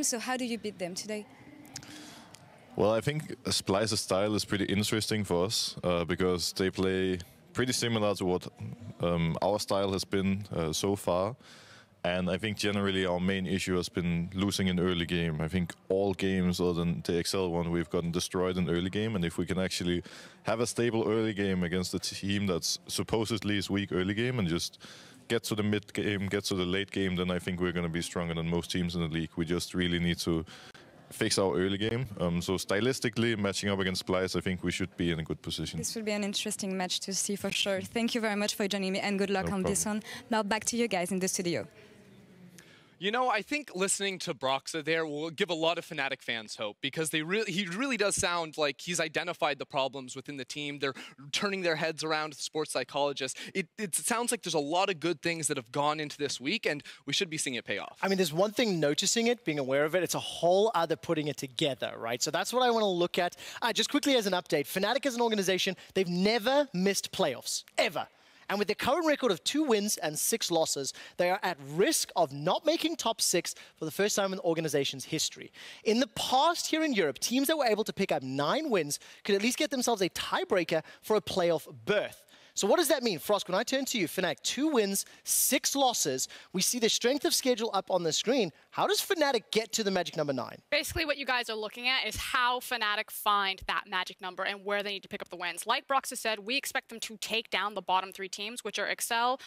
time. So how do you beat them today? Well, I think Splyce's style is pretty interesting for us because they play pretty similar to what our style has been so far. And I think generally our main issue has been losing in early game. I think all games other than the XL one, we've gotten destroyed in early game. And if we can actually have a stable early game against a team that's supposedly is weak early game and just get to the mid game, get to the late game, then I think we're going to be stronger than most teams in the league. We just really need to fix our early game. So stylistically, matching up against Splyce, I think we should be in a good position. This will be an interesting match to see for sure. Thank you very much for joining me and good luck on this one. Now back to you guys in the studio. You know, I think listening to Broxa there will give a lot of Fnatic fans hope because he really does sound like he's identified the problems within the team. They're turning their heads around, sports psychologists. It sounds like there's a lot of good things that have gone into this week, and we should be seeing it pay off. I mean, there's one thing noticing it, being aware of it. It's a whole other putting it together, right? So that's what I want to look at. Just quickly as an update, Fnatic as an organization, they've never missed playoffs, ever. And with their current record of 2 wins and 6 losses, they are at risk of not making top 6 for the first time in the organization's history. In the past here in Europe, teams that were able to pick up 9 wins could at least get themselves a tiebreaker for a playoff berth. So what does that mean? Frost, when I turn to you, Fnatic, 2 wins, 6 losses. We see the strength of schedule up on the screen. How does Fnatic get to the magic number 9? Basically, what you guys are looking at is how Fnatic find that magic number and where they need to pick up the wins. Like Broxa said, we expect them to take down the bottom 3 teams, which are Excel,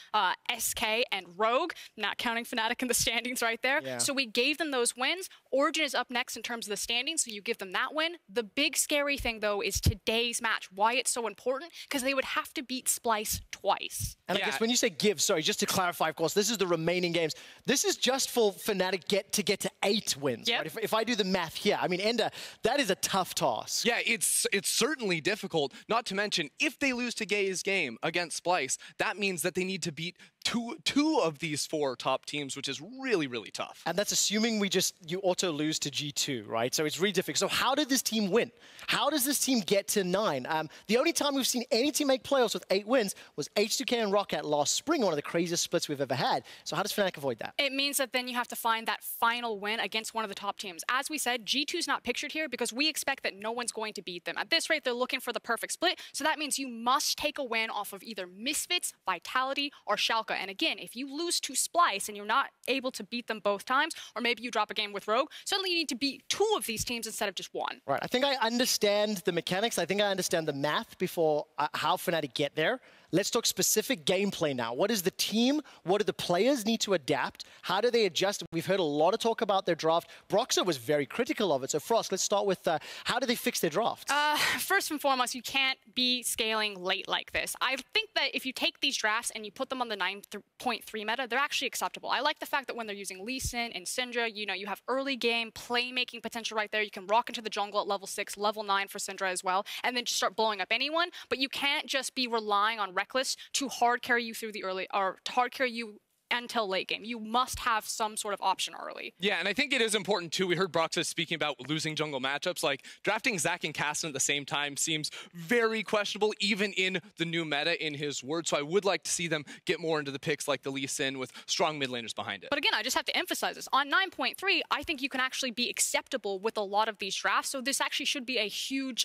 SK, and Rogue, not counting Fnatic in the standings right there. Yeah. So we gave them those wins. Origen is up next in terms of the standings, so you give them that win. The big scary thing, though, is today's match. Why it's so important? Because they would have to beat Splyce twice. And I guess when you say give, sorry, just to clarify, of course, this is the remaining games. This is just for Fnatic to get to 8 wins. Yep. Right? If I do the math here, I mean, Ender, that is a tough task. Yeah, it's certainly difficult. Not to mention, if they lose today's game against Splyce, that means that they need to beat two of these 4 top teams, which is really, really tough. And that's assuming you auto lose to G2, right? So it's really difficult. So how did this team win? How does this team get to 9? The only time we've seen any team make playoffs with 8 wins was H2K and Roccat last spring, one of the craziest splits we've ever had. So how does Fnatic avoid that? It means that then you have to find that final win against one of the top teams. As we said, G2's not pictured here because we expect that no one's going to beat them. At this rate, they're looking for the perfect split. So that means you must take a win off of either Misfits, Vitality, or Schalke. And again, if you lose to Splyce and you're not able to beat them both times, or maybe you drop a game with Rogue, suddenly you need to beat 2 of these teams instead of just 1. Right. I think I understand the mechanics. I think I understand the math before how Fnatic get there. Let's talk specific gameplay now. What is the team? What do the players need to adapt? How do they adjust? We've heard a lot of talk about their draft. Broxa was very critical of it. So Frost, let's start with how do they fix their draft? First and foremost, you can't be scaling late like this. I think that if you take these drafts and you put them on the 9.3 meta, they're actually acceptable. I like the fact that when they're using Lee Sin and Syndra, you have early game playmaking potential right there. You can rock into the jungle at level 6, level 9 for Syndra as well, and then just start blowing up anyone. But you can't just be relying on Reckless to hard carry you through the early, or to hard carry you until late game. You must have some sort of option early. Yeah, and I think it is important too. We heard Broxa speaking about losing jungle matchups. Like drafting Zac and Caston at the same time seems very questionable, even in the new meta, in his words. So I would like to see them get more into the picks like the Lee Sin with strong mid laners behind it. But again, I just have to emphasize this. On 9.3, I think you can actually be acceptable with a lot of these drafts. So this actually should be a huge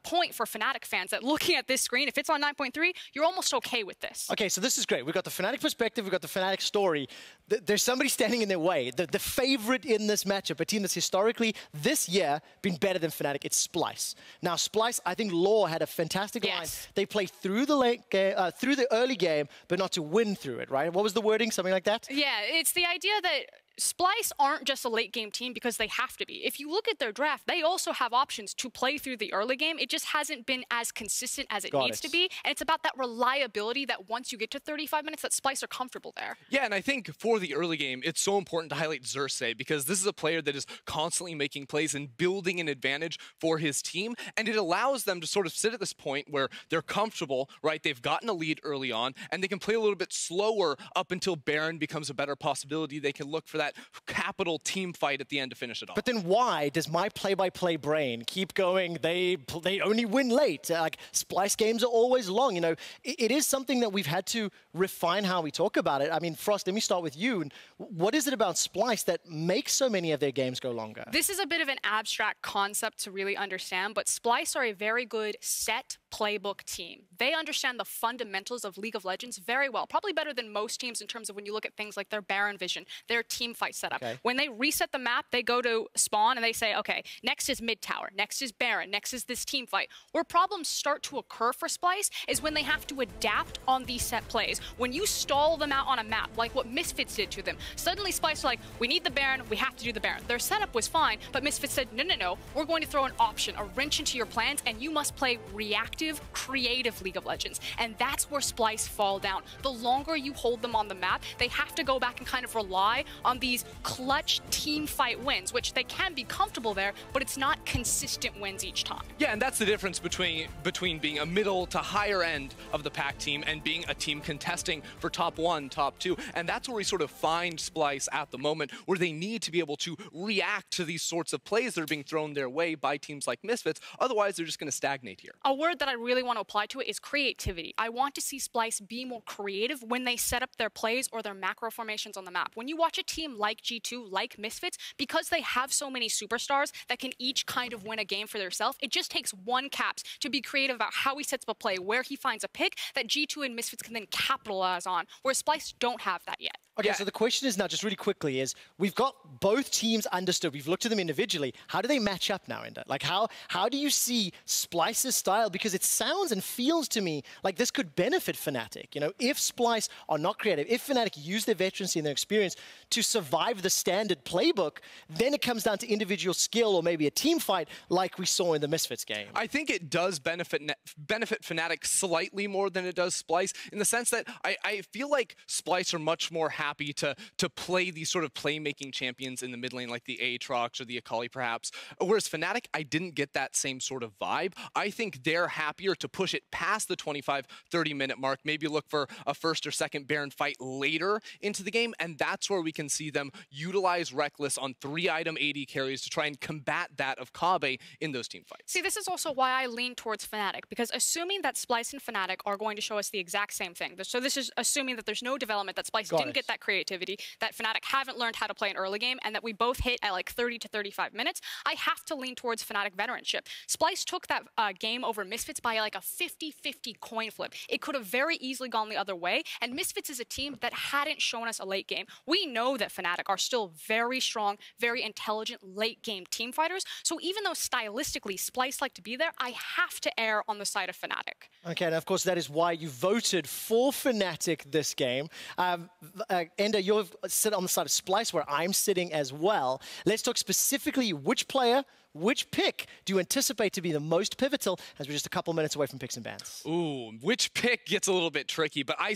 point for Fnatic fans that looking at this screen, if it's on 9.3, you're almost okay with this. Okay, so this is great. We've got the Fnatic perspective, we've got the Fnatic story. There's somebody standing in their way. The favorite in this matchup, a team that's historically this year been better than Fnatic, it's Splyce. Now, Splyce, I think Law had a fantastic line. They play through the through the early game, but not to win through it, right? What was the wording? Something like that? Yeah, it's the idea that Splyce aren't just a late game team because they have to be. If you look at their draft, they also have options to play through the early game. It just hasn't been as consistent as it needs to be. And it's about that reliability that once you get to 35 minutes, that Splyce are comfortable there. Yeah, and I think for the early game, it's so important to highlight Xerxes because this is a player that is constantly making plays and building an advantage for his team. And it allows them to sort of sit at this point where they're comfortable, right? They've gotten a lead early on and they can play a little bit slower up until Baron becomes a better possibility. They can look for that capital team fight at the end to finish it off. But then why does my play-by-play brain keep going, they only win late? Like, Splyce games are always long. You know, it is something that we've had to refine how we talk about it. I mean, Frost, let me start with you. What is it about Splyce that makes so many of their games go longer? This is a bit of an abstract concept to really understand, but Splyce are a very good set playbook team. They understand the fundamentals of League of Legends very well, probably better than most teams in terms of when you look at things like their Baron vision, their team fight setup. Okay. When they reset the map, they go to spawn and they say, okay, next is mid tower, next is Baron, next is this team fight. Where problems start to occur for Splyce is when they have to adapt on these set plays. When you stall them out on a map, like what Misfits did to them, suddenly Splyce are like, we need the Baron, we have to do the Baron. Their setup was fine, but Misfits said, no, no, no, we're going to throw an option, a wrench into your plans, and you must play reactive, creative League of Legends. And that's where Splyce fall down. The longer you hold them on the map, they have to go back and kind of rely on these clutch team fight wins, which they can be comfortable there, but it's not consistent wins each time. Yeah, and that's the difference between being a middle to higher end of the pack team and being a team contesting for top 1, top 2. And that's where we sort of find Splyce at the moment, where they need to be able to react to these sorts of plays that are being thrown their way by teams like Misfits. Otherwise, they're just going to stagnate here. A word that I really want to apply to it is creativity. I want to see Splyce be more creative when they set up their plays or their macro formations on the map. When you watch a team like G2, like Misfits, because they have so many superstars that can each kind of win a game for themselves, it just takes one Caps to be creative about how he sets up a play, where he finds a pick that G2 and Misfits can then capitalize on, where Splyce don't have that yet. Okay, yeah. So the question is now, just really quickly, is we've got both teams understood. We've looked at them individually. How do they match up now, Enda? Like, how do you see Splyce's style? Because it sounds and feels to me like this could benefit Fnatic. You know, if Splyce are not creative, if Fnatic use their veterancy and their experience to survive the standard playbook, then it comes down to individual skill or maybe a team fight like we saw in the Misfits game. I think it does benefit Fnatic slightly more than it does Splyce, in the sense that I feel like Splyce are much more happy to play these sort of playmaking champions in the mid lane, like the Aatrox or the Akali perhaps. Whereas Fnatic, I didn't get that same sort of vibe. I think they're happier to push it past the 25-30 minute mark, maybe look for a first or second Baron fight later into the game, and that's where we can see them utilize Reckless on 3-item AD carries to try and combat that of Kabe in those team fights. See, this is also why I lean towards Fnatic, because assuming that Splyce and Fnatic are going to show us the exact same thing, so this is assuming that there's no development, that Splyce didn't get that creativity, that Fnatic haven't learned how to play an early game, and that we both hit at like 30 to 35 minutes, I have to lean towards Fnatic veteranship. Splyce took that game over Misfits by like a 50-50 coin flip. It could have very easily gone the other way, and Misfits is a team that hadn't shown us a late game. We know that Fnatic are still very strong, very intelligent late game team fighters, so even though stylistically Splyce like to be there, I have to err on the side of Fnatic. Okay, and of course that is why you voted for Fnatic this game. Enda, you've sit on the side of Splyce, where I'm sitting as well. Let's talk specifically which player, which pick do you anticipate to be the most pivotal, as we're just a couple minutes away from picks and bans? Ooh, which pick gets a little bit tricky, but I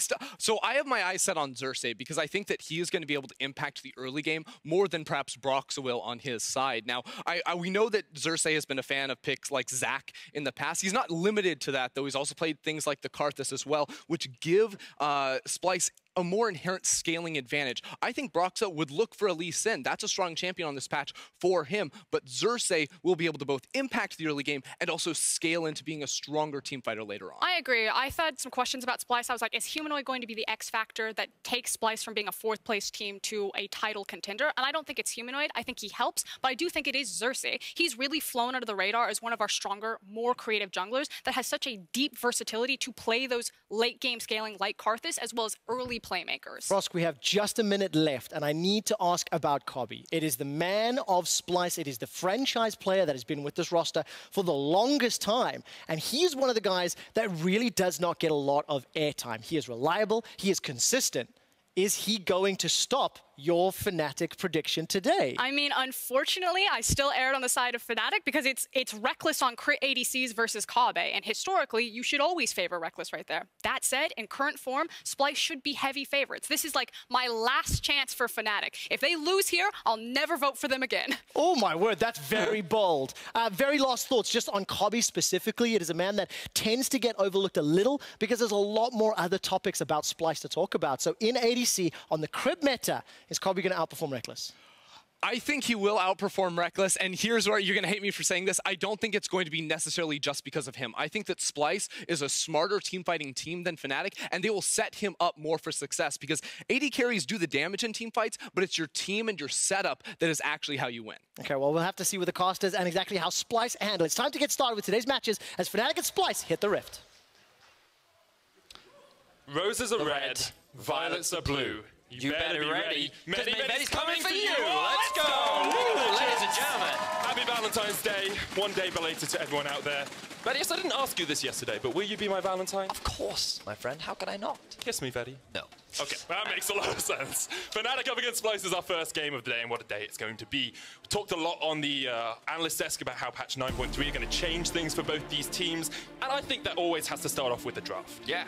have my eyes set on Xerxes, because I think that he is going to be able to impact the early game more than perhaps Broxa will on his side. Now, we know that Xerxes has been a fan of picks like Zac in the past. He's not limited to that, though. He's also played things like the Karthus as well, which give Splyce a more inherent scaling advantage. I think Broxa would look for a Lee Sin. That's a strong champion on this patch for him, but Xerxes will be able to both impact the early game and also scale into being a stronger team fighter later on. I agree. I've had some questions about Splyce. I was like, is Humanoid going to be the X factor that takes Splyce from being a 4th place team to a title contender? And I don't think it's Humanoid. I think he helps, but I do think it is Xerxes. He's really flown under the radar as one of our stronger, more creative junglers that has such a deep versatility to play those late game scaling like Karthus, as well as early playmakers. Frosk, we have just a minute left, and I need to ask about Kobe. It is the man of Splyce. It is the franchise player that has been with this roster for the longest time, and he is one of the guys that really does not get a lot of airtime. He is reliable. He is consistent. Is he going to stop your Fnatic prediction today? I mean, unfortunately, I still erred on the side of Fnatic because it's Reckless on crit ADCs versus Kabe, and historically, you should always favor Reckless right there. That said, in current form, Splyce should be heavy favorites. This is like my last chance for Fnatic. If they lose here, I'll never vote for them again. Oh my word, that's very bold. Very last thoughts just on Kobe specifically. It is a man that tends to get overlooked a little because there's a lot more other topics about Splyce to talk about. So in ADC, on the crib meta, is Kobe going to outperform Reckless? I think he will outperform Reckless, and here's where you're going to hate me for saying this. I don't think it's going to be necessarily just because of him. I think that Splyce is a smarter team-fighting team than Fnatic, and they will set him up more for success because AD carries do the damage in team fights, but it's your team and your setup that is actually how you win. Okay, well, we'll have to see with the casters and exactly how Splyce handle. It's time to get started with today's matches as Fnatic and Splyce hit the rift. Roses are red, violets are blue. You better be ready, because Maybe's coming for you! Let's go! Ladies and gentlemen! Happy Valentine's Day, one day belated to everyone out there. Betty, yes, I didn't ask you this yesterday, but will you be my Valentine? Of course, my friend. How can I not? Kiss me, Betty. No. Okay, that makes a lot of sense. Fnatic up against Splyce is our first game of the day, and what a day it's going to be. We talked a lot on the analyst desk about how patch 9.3 are going to change things for both these teams, and I think that always has to start off with the draft. Yeah,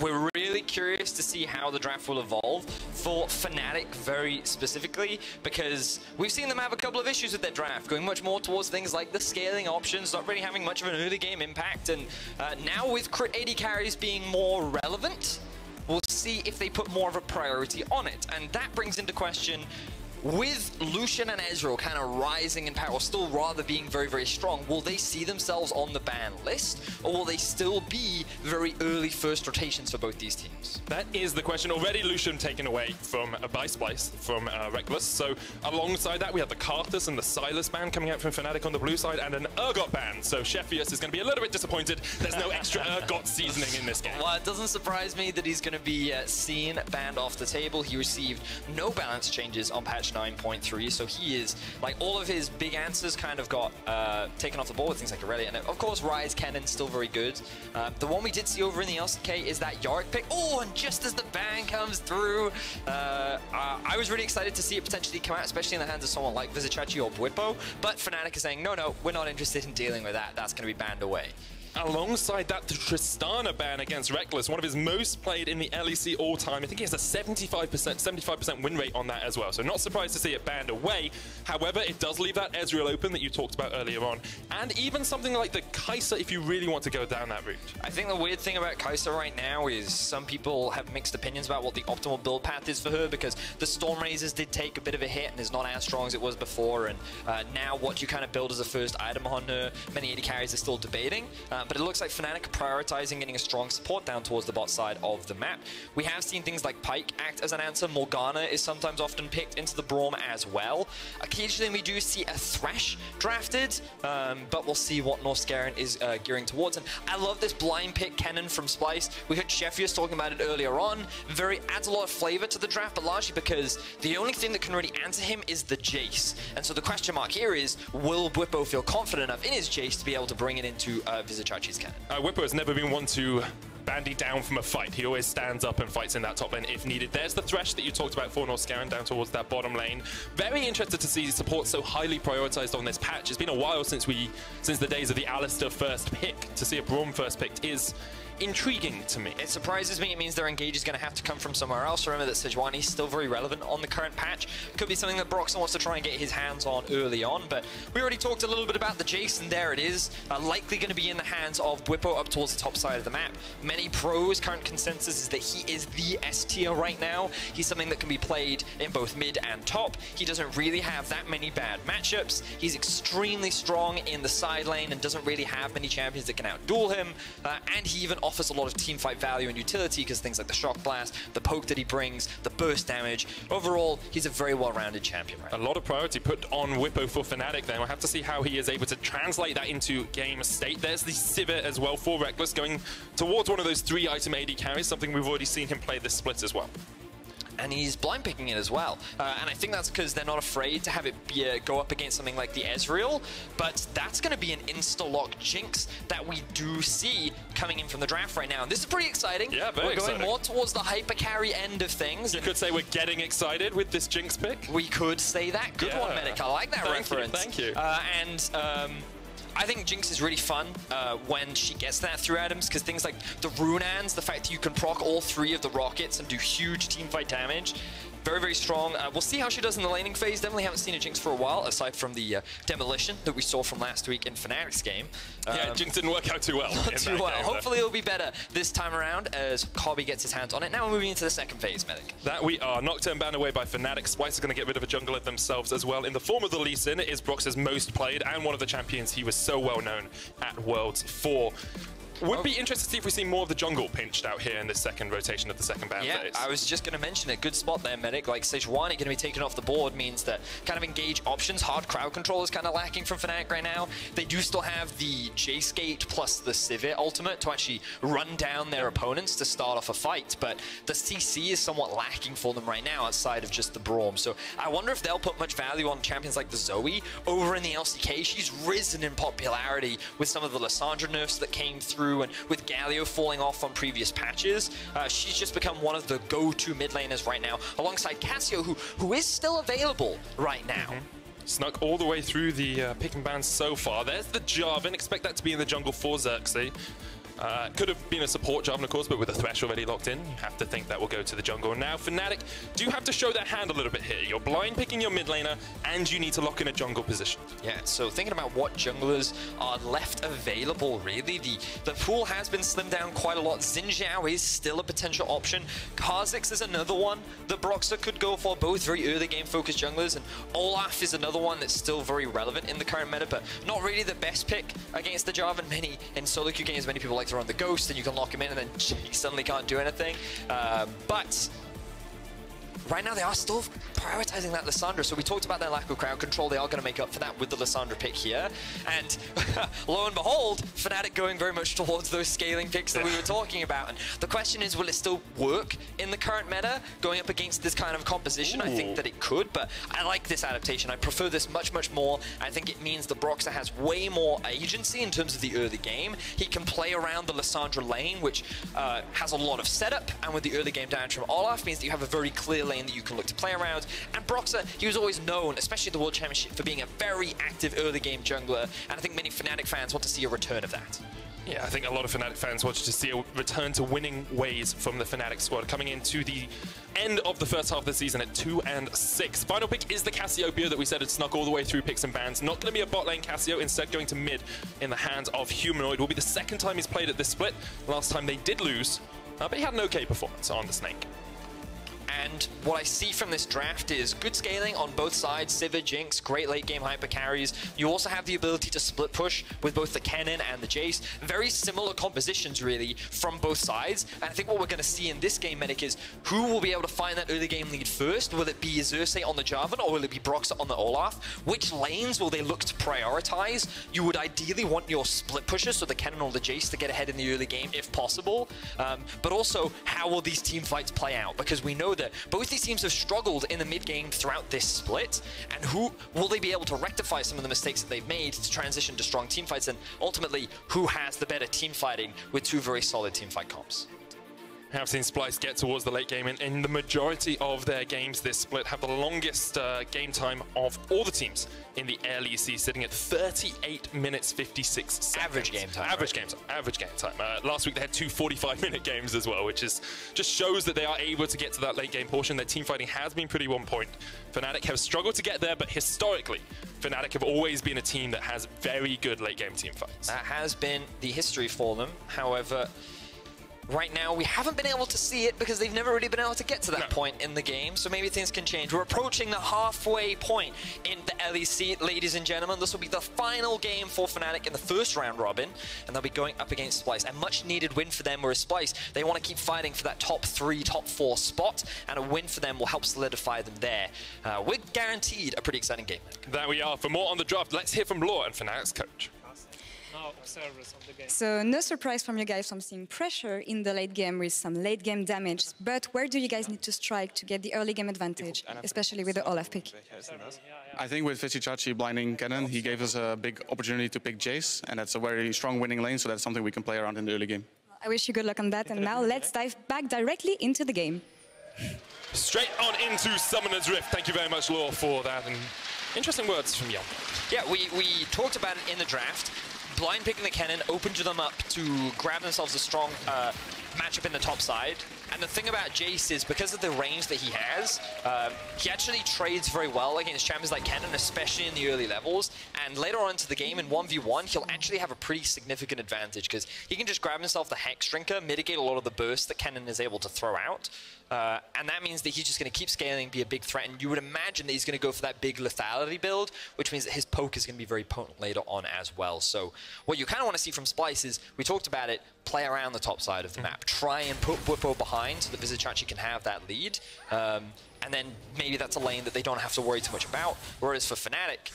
we're really curious to see how the draft will evolve for Fnatic very specifically, because we've seen them have a couple of issues with their draft, going much more towards things like the scaling options, not really having much of an early game impact, and now with crit AD carries being more relevant, we'll see if they put more of a priority on it. And that brings into question, with Lucian and Ezreal kind of rising in power, or still rather being very, very strong, will they see themselves on the ban list, or will they still be very early first rotations for both these teams? That is the question. Already Lucian taken away from by Splyce from Reckless. So alongside that, we have the Karthus and the Silas ban coming out from Fnatic on the blue side, and an Urgot ban. So Sheffius is going to be a little bit disappointed. There's no extra Urgot seasoning in this game. Well, it doesn't surprise me that he's going to be seen banned off the table. He received no balance changes on patch 9.3, so he is, like, all of his big answers kind of got taken off the board with things like Aurelia, and of course Rise Kennen still very good. The one we did see over in the LCK is that Yorick pick. Oh, and just as the ban comes through, I was really excited to see it potentially come out, especially in the hands of someone like Vizicachi or Bwipo, but Fnatic is saying, no, we're not interested in dealing with that. That's going to be banned away. Alongside that, the Tristana ban against Reckless, one of his most played in the LEC all time. I think he has a 75% win rate on that as well. So not surprised to see it banned away. However, it does leave that Ezreal open that you talked about earlier on. And even something like the Kai'Sa if you really want to go down that route. I think the weird thing about Kai'Sa right now is some people have mixed opinions about what the optimal build path is for her, because the Storm Razors did take a bit of a hit and is not as strong as it was before. And now what you kind of build as a first item on her, many AD carries are still debating. But it looks like Fnatic prioritizing getting a strong support down towards the bot side of the map. We have seen things like Pyke act as an answer. Morgana is sometimes often picked into the Braum as well. Occasionally we do see a Thresh drafted, but we'll see what Norscarin is gearing towards. And I love this blind pick Kennen from Splyce. We heard Sheffius talking about it earlier on. Adds a lot of flavor to the draft, but largely because the only thing that can really answer him is the Jace. And so the question mark here is, will Bwipo feel confident enough in his Jace to be able to bring it into Vizicachi's cannon? Bwipo has never been one to bandy down from a fight. He always stands up and fights in that top lane if needed. There's the Thresh that you talked about for Norscarin down towards that bottom lane. Very interested to see support so highly prioritized on this patch. It's been a while since the days of the Alistar first pick. To see a Braum first picked is intriguing to me. It surprises me. It means their engage is going to have to come from somewhere else. Remember that Sejuani is still very relevant on the current patch. Could be something that Broxton wants to try and get his hands on early on, but we already talked a little bit about the Jace, and there it is. Likely going to be in the hands of Bwipo up towards the top side of the map. Many pros' current consensus is that he is the S tier right now. He's something that can be played in both mid and top. He doesn't really have that many bad matchups. He's extremely strong in the side lane and doesn't really have many champions that can outduel him, and he even offers a lot of team fight value and utility because things like the Shock Blast, the poke that he brings, the burst damage. Overall, he's a very well-rounded champion. Right? A lot of priority put on Bwipo for Fnatic then. We'll have to see how he is able to translate that into game state. There's the Sivir as well for Reckless, going towards one of those 3-item AD carries, something we've already seen him play this split as well. And he's blind picking it as well. And I think that's because they're not afraid to have it go up against something like the Ezreal, but that's going to be an insta-lock Jinx that we do see coming in from the draft right now. And this is pretty exciting. Yeah, very exciting. We're going more towards the hyper carry end of things. You could say we're getting excited with this Jinx pick. We could say that. Good one, Medic. I like that reference. Thank you. I think Jinx is really fun when she gets that through items, because things like the Runans, the fact that you can proc all 3 of the rockets and do huge teamfight damage, very, very strong. We'll see how she does in the laning phase. Definitely haven't seen a Jinx for a while, aside from the demolition that we saw from last week in Fnatic's game. Yeah, Jinx didn't work out too well. Not too well. Hopefully it'll be better this time around as Kobe gets his hands on it. Now we're moving into the second phase, Medic. That we are. Nocturne banned away by Fnatic. Splyce are going to get rid of a jungler themselves as well in the form of the Lee Sin. It is Brox's most played and one of the champions. He was so well known at Worlds 4. Would be interested to see if we see more of the jungle pinched out here in this second rotation of the second ban phase. I was just going to mention it. Good spot there, Medic. Like, Sejuani going to be taken off the board means that kind of engage options, hard crowd control is kind of lacking from Fnatic right now. They do still have the Jace Gate plus the Sivir ultimate to actually run down their opponents to start off a fight, but the CC is somewhat lacking for them right now outside of just the Braum. So I wonder if they'll put much value on champions like the Zoe. Over in the LCK, she's risen in popularity with some of the Lissandra nerfs that came through, and with Galio falling off on previous patches, she's just become one of the go-to mid laners right now, alongside Cassio, who is still available right now. Snuck all the way through the pick and ban so far. There's the Jarvan. Expect that to be in the jungle for Xerxes. Could have been a support Jarvan, of course, but with the Thresh already locked in, you have to think that will go to the jungle. Now, Fnatic do have to show their hand a little bit here. You're blind picking your mid laner, and you need to lock in a jungle position. Yeah, so thinking about what junglers are left available, really, the pool has been slimmed down quite a lot. Xin Zhao is still a potential option. Kha'Zix is another one that Broxah could go for, both very early game focused junglers, and Olaf is another one that's still very relevant in the current meta, but not really the best pick against the Jarvan. Many in solo queue games, many people like to run the Ghost, and you can lock him in, and then he suddenly can't do anything. But right now they are still prioritizing that Lissandra, so we talked about their lack of crowd control. They are going to make up for that with the Lissandra pick here, and lo and behold, Fnatic going very much towards those scaling picks that we were talking about. And the question is, will it still work in the current meta going up against this kind of composition? I think that it could, but I like this adaptation. I prefer this much, much more. I think it means that Broxah has way more agency in terms of the early game. He can play around the Lissandra lane, which has a lot of setup, and with the early game damage from Olaf means that you have a very clear lane that you can look to play around. And Broxah, he was always known, especially at the World Championship, for being a very active early game jungler, and I think many Fnatic fans want to see a return of that. Yeah, I think a lot of Fnatic fans wanted to see a return to winning ways from the Fnatic squad, coming into the end of the first half of the season at 2-6. Final pick is the Cassiopeia that we said had snuck all the way through picks and bans. Not going to be a bot lane Cassio, instead going to mid in the hands of Humanoid. Will be the second time he's played at this split. Last time they did lose, but he had an okay performance on the Snake. And what I see from this draft is good scaling on both sides. Sivir, Jinx, great late game hyper carries. You also have the ability to split push with both the Kennen and the Jace. Very similar compositions, really, from both sides. And I think what we're going to see in this game, Medic, is who will be able to find that early game lead first? Will it be Xerxes on the Jarvan, or will it be Broxah on the Olaf? Which lanes will they look to prioritize? You would ideally want your split pushers, so the Kennen or the Jace, to get ahead in the early game if possible. But also, how will these team fights play out? Because we know that both these teams have struggled in the mid game throughout this split, and who will they be able to rectify some of the mistakes that they've made to transition to strong team fights, and ultimately who has the better team fighting with two very solid team fight comps? Have seen Splyce get towards the late game, and in the majority of their games this split have the longest game time of all the teams in the LEC, sitting at 38 minutes 56 seconds. Average game time. Average game time. Average game time. Last week they had two 45-minute games as well, which is just shows that they are able to get to that late game portion. Their team fighting has been pretty on point. Fnatic have struggled to get there, but historically, Fnatic have always been a team that has very good late game team fights. That has been the history for them. However, right now, we haven't been able to see it because they've never really been able to get to that point in the game, so maybe things can change. We're approaching the halfway point in the LEC, ladies and gentlemen. This will be the final game for Fnatic in the first round robin, and they'll be going up against Splyce. A much-needed win for them, whereas Splyce, they want to keep fighting for that top 3, top 4 spot, and a win for them will help solidify them there. We're guaranteed a pretty exciting game. That we are. For more on the draft, let's hear from Law and Fnatic's coach. So no surprise from you guys from seeing pressure in the late game with some late game damage, but where do you guys need to strike to get the early game advantage, especially with the Olaf pick? I think with Vizichachi blinding Kennen, he gave us a big opportunity to pick Jace, and that's a very strong winning lane, so that's something we can play around in the early game. I wish you good luck on that, and now let's dive back directly into the game. Straight on into Summoner's Rift. Thank you very much, Law, for that, and interesting words from Jan. Yeah, we talked about it in the draft. Blind picking the Kennen opened them up to grab themselves a strong matchup in the top side. And the thing about Jace is because of the range that he has, he actually trades very well against champions like Kennen, especially in the early levels. And later on into the game, in 1v1, he'll actually have a pretty significant advantage because he can just grab himself the Hex Drinker, mitigate a lot of the burst that Kennen is able to throw out. And that means that he's just going to keep scaling, be a big threat, and you would imagine that he's going to go for that big lethality build, which means that his poke is going to be very potent later on as well. So what you kind of want to see from Splyce is, we talked about it, play around the top side of the map. Try and put Bwipo behind so that VCS can have that lead. And then maybe that's a lane that they don't have to worry too much about. Whereas for Fnatic,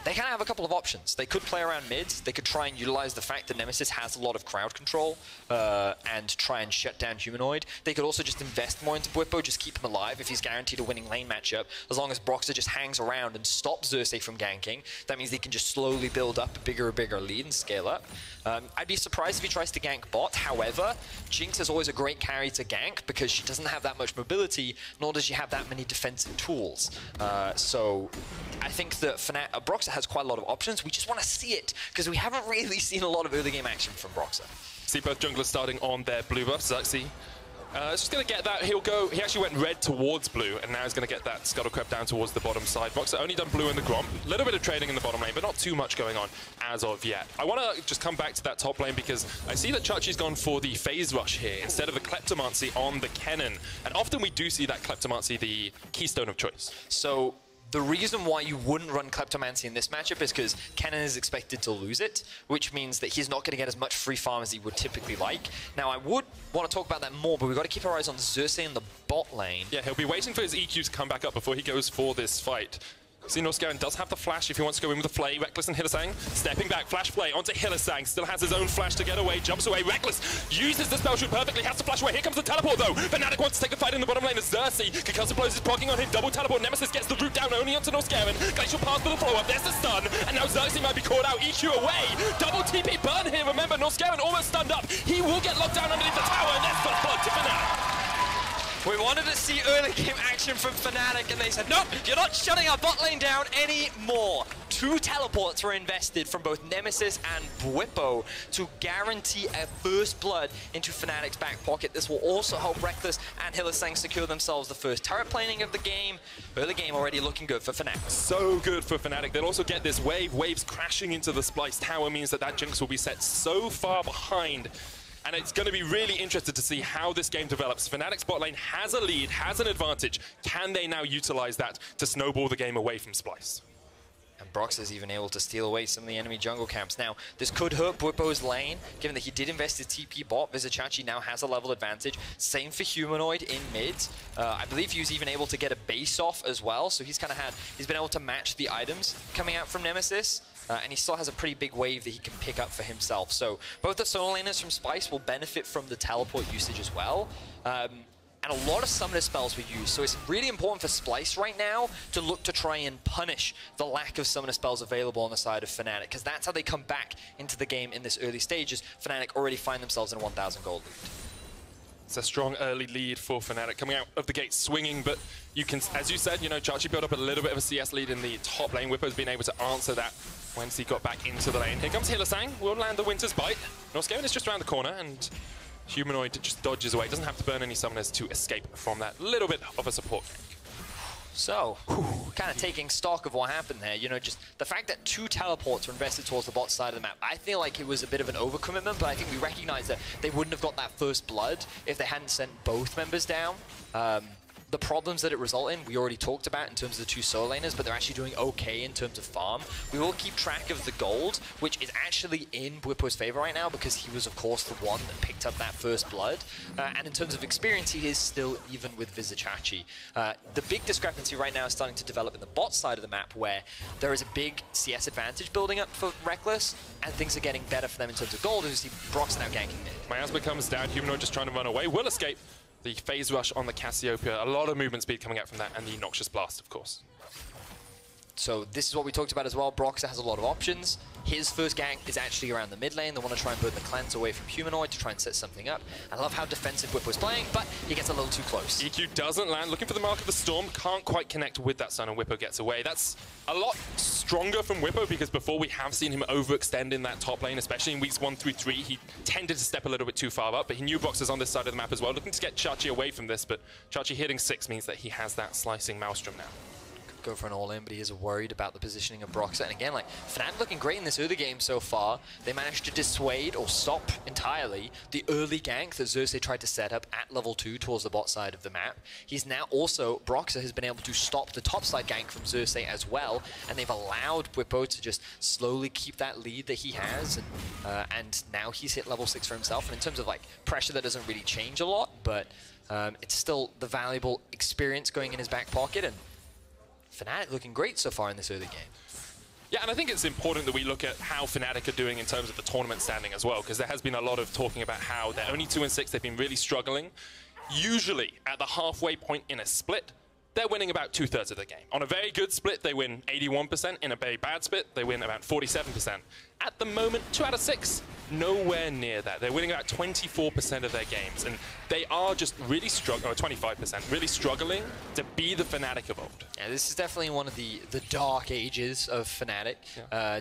they kind of have a couple of options. They could play around mid. They could try and utilize the fact that Nemesis has a lot of crowd control and try and shut down Humanoid. They could also just invest more into Bwipo, just keep him alive if he's guaranteed a winning lane matchup. As long as Broxah just hangs around and stops Xerxes from ganking, that means they can just slowly build up a bigger lead and scale up. I'd be surprised if he tries to gank bot. However, Jinx is always a great carry to gank because she doesn't have that much mobility, nor does she have that many defensive tools. So I think that Broxah has quite a lot of options. We just want to see it because we haven't really seen a lot of early game action from Broxah. See both junglers starting on their blue buff. Xerxes just going to get that. He actually went red towards blue, and now he's going to get that scuttle crept down towards the bottom side. Broxah only done blue in the Gromp. A little bit of trading in the bottom lane, but not too much going on as of yet. I want to just come back to that top lane because I see that Chachi's gone for the phase rush here instead of the Kleptomancy on the Kennen. And often we do see that Kleptomancy the keystone of choice. So the reason why you wouldn't run Kleptomancy in this matchup is because Kennen is expected to lose it, which means that he's not going to get as much free farm as he would typically like. Now, I would want to talk about that more, but we've got to keep our eyes on Xerxes in the bot lane. Yeah, he'll be waiting for his EQ to come back up before he goes for this fight. See, Norscarin does have the flash if he wants to go in with the Flay. Reckless and Hylissang stepping back, flash play onto Hylissang. Still has his own flash to get away, jumps away. Reckless uses the spell shoot perfectly, has to flash away. Here comes the teleport though. Fnatic wants to take the fight in the bottom lane as Xerxes. Concussive blows is blocking on him, double teleport. Nemesis gets the root down only onto Norscarin. Glacial pass for the follow up, there's the stun. And now Xerxes might be caught out, EQ away. Double TP burn here, remember Norscarin almost stunned up. He will get locked down underneath the tower, and that's first blood to Fnatic. We wanted to see early game action from Fnatic, and they said, nope, you're not shutting our bot lane down anymore. 2 teleports were invested from both Nemesis and Bwipo to guarantee a first blood into Fnatic's back pocket. This will also help Reckless and Hylissang secure themselves the first turret planing of the game. Early game already looking good for Fnatic. So good for Fnatic. They'll also get this wave. Waves crashing into the Splyce tower means that that Jinx will be set so far behind. And it's going to be really interesting to see how this game develops. Fnatic's bot lane has a lead, has an advantage. Can they now utilize that to snowball the game away from Splyce? And Broxah is even able to steal away some of the enemy jungle camps. Now, this could hurt Bwipo's lane, given that he did invest his TP bot. VCS now has a level advantage. Same for Humanoid in mid. I believe he was even able to get a base off as well, so he's been able to match the items coming out from Nemesis. And he still has a pretty big wave that he can pick up for himself. So both the solo laners from Splyce will benefit from the teleport usage as well. And a lot of summoner spells were used, so it's really important for Splyce right now to look to try and punish the lack of summoner spells available on the side of Fnatic, because that's how they come back into the game in this early stages. Fnatic already find themselves in a 1,000 gold lead. It's a strong early lead for Fnatic coming out of the gate swinging, but you can, as you said, you know, Chachi built up a little bit of a CS lead in the top lane. Bwipo's been able to answer that once he got back into the lane. Here comes Hylissang, will land the Winter's Bite. Norscarin is just around the corner, and Humanoid just dodges away. Doesn't have to burn any summoners to escape from that little bit of a support gank. So, kind of taking stock of what happened there, you know, just the fact that 2 teleports were invested towards the bot side of the map, I feel like it was a bit of an overcommitment, but I think we recognize that they wouldn't have got that first blood if they hadn't sent both members down. The problems that it result in, we already talked about in terms of the 2 solo laners, but they're actually doing okay in terms of farm. We will keep track of the gold, which is actually in Bwipo's favor right now because he was, of course, the one that picked up that first blood. And in terms of experience, he is still even with VCS. The big discrepancy right now is starting to develop in the bot side of the map where there is a big CS advantage building up for Reckless, and things are getting better for them in terms of gold, as you see Broxah now ganking mid. Miasma comes down, Humanoid just trying to run away, will escape. The phase rush on the Cassiopeia, a lot of movement speed coming out from that, and the Noxious Blast, of course. So this is what we talked about as well. Broxah has a lot of options. His first gank is actually around the mid lane. They want to try and burn the cleanse away from Humanoid to try and set something up. I love how defensive Bwipo's playing, but he gets a little too close. EQ doesn't land, looking for the Mark of the Storm, can't quite connect with that stun, and Bwipo gets away. That's a lot stronger from Whippo, because before we have seen him overextend in that top lane, especially in weeks 1 through 3. He tended to step a little bit too far up, but he knew Broxah's on this side of the map as well, looking to get Chachi away from this, but Chachi hitting 6 means that he has that slicing Maelstrom now. Go for an all-in, but he is worried about the positioning of Broxah. And again, like, Fnatic looking great in this early game so far. They managed to dissuade or stop entirely the early gank that Xerxes tried to set up at level 2 towards the bot side of the map. He's now also, Broxah has been able to stop the top side gank from Xerxes as well, and they've allowed Whippo to just slowly keep that lead that he has, and now he's hit level 6 for himself. And in terms of like pressure, that doesn't really change a lot, but it's still the valuable experience going in his back pocket, and Fnatic looking great so far in this early game. Yeah, and I think it's important that we look at how Fnatic are doing in terms of the tournament standing as well, because there has been a lot of talking about how they're only 2-6, they've been really struggling. Usually, at the halfway point in a split, they're winning about 2/3 of the game. On a very good split, they win 81%. In a very bad split, they win about 47%. At the moment, 2 out of 6, nowhere near that. They're winning about 24% of their games, and they are just really struggling, or 25%, really struggling to be the Fnatic of old. Yeah, this is definitely one of the dark ages of Fnatic,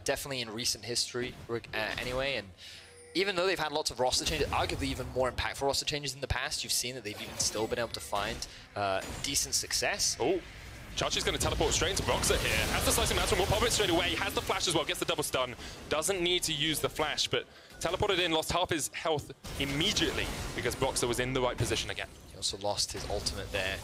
definitely in recent history anyway, and even though they've had lots of roster changes, arguably even more impactful roster changes in the past, you've seen that they've even still been able to find decent success. Oh, Chachi's going to teleport straight into Broxah here. Has the slicing mountain, will pop it straight away. Has the flash as well, gets the double stun. Doesn't need to use the flash, but teleported in, lost half his health immediately because Broxah was in the right position again. He also lost his ultimate there,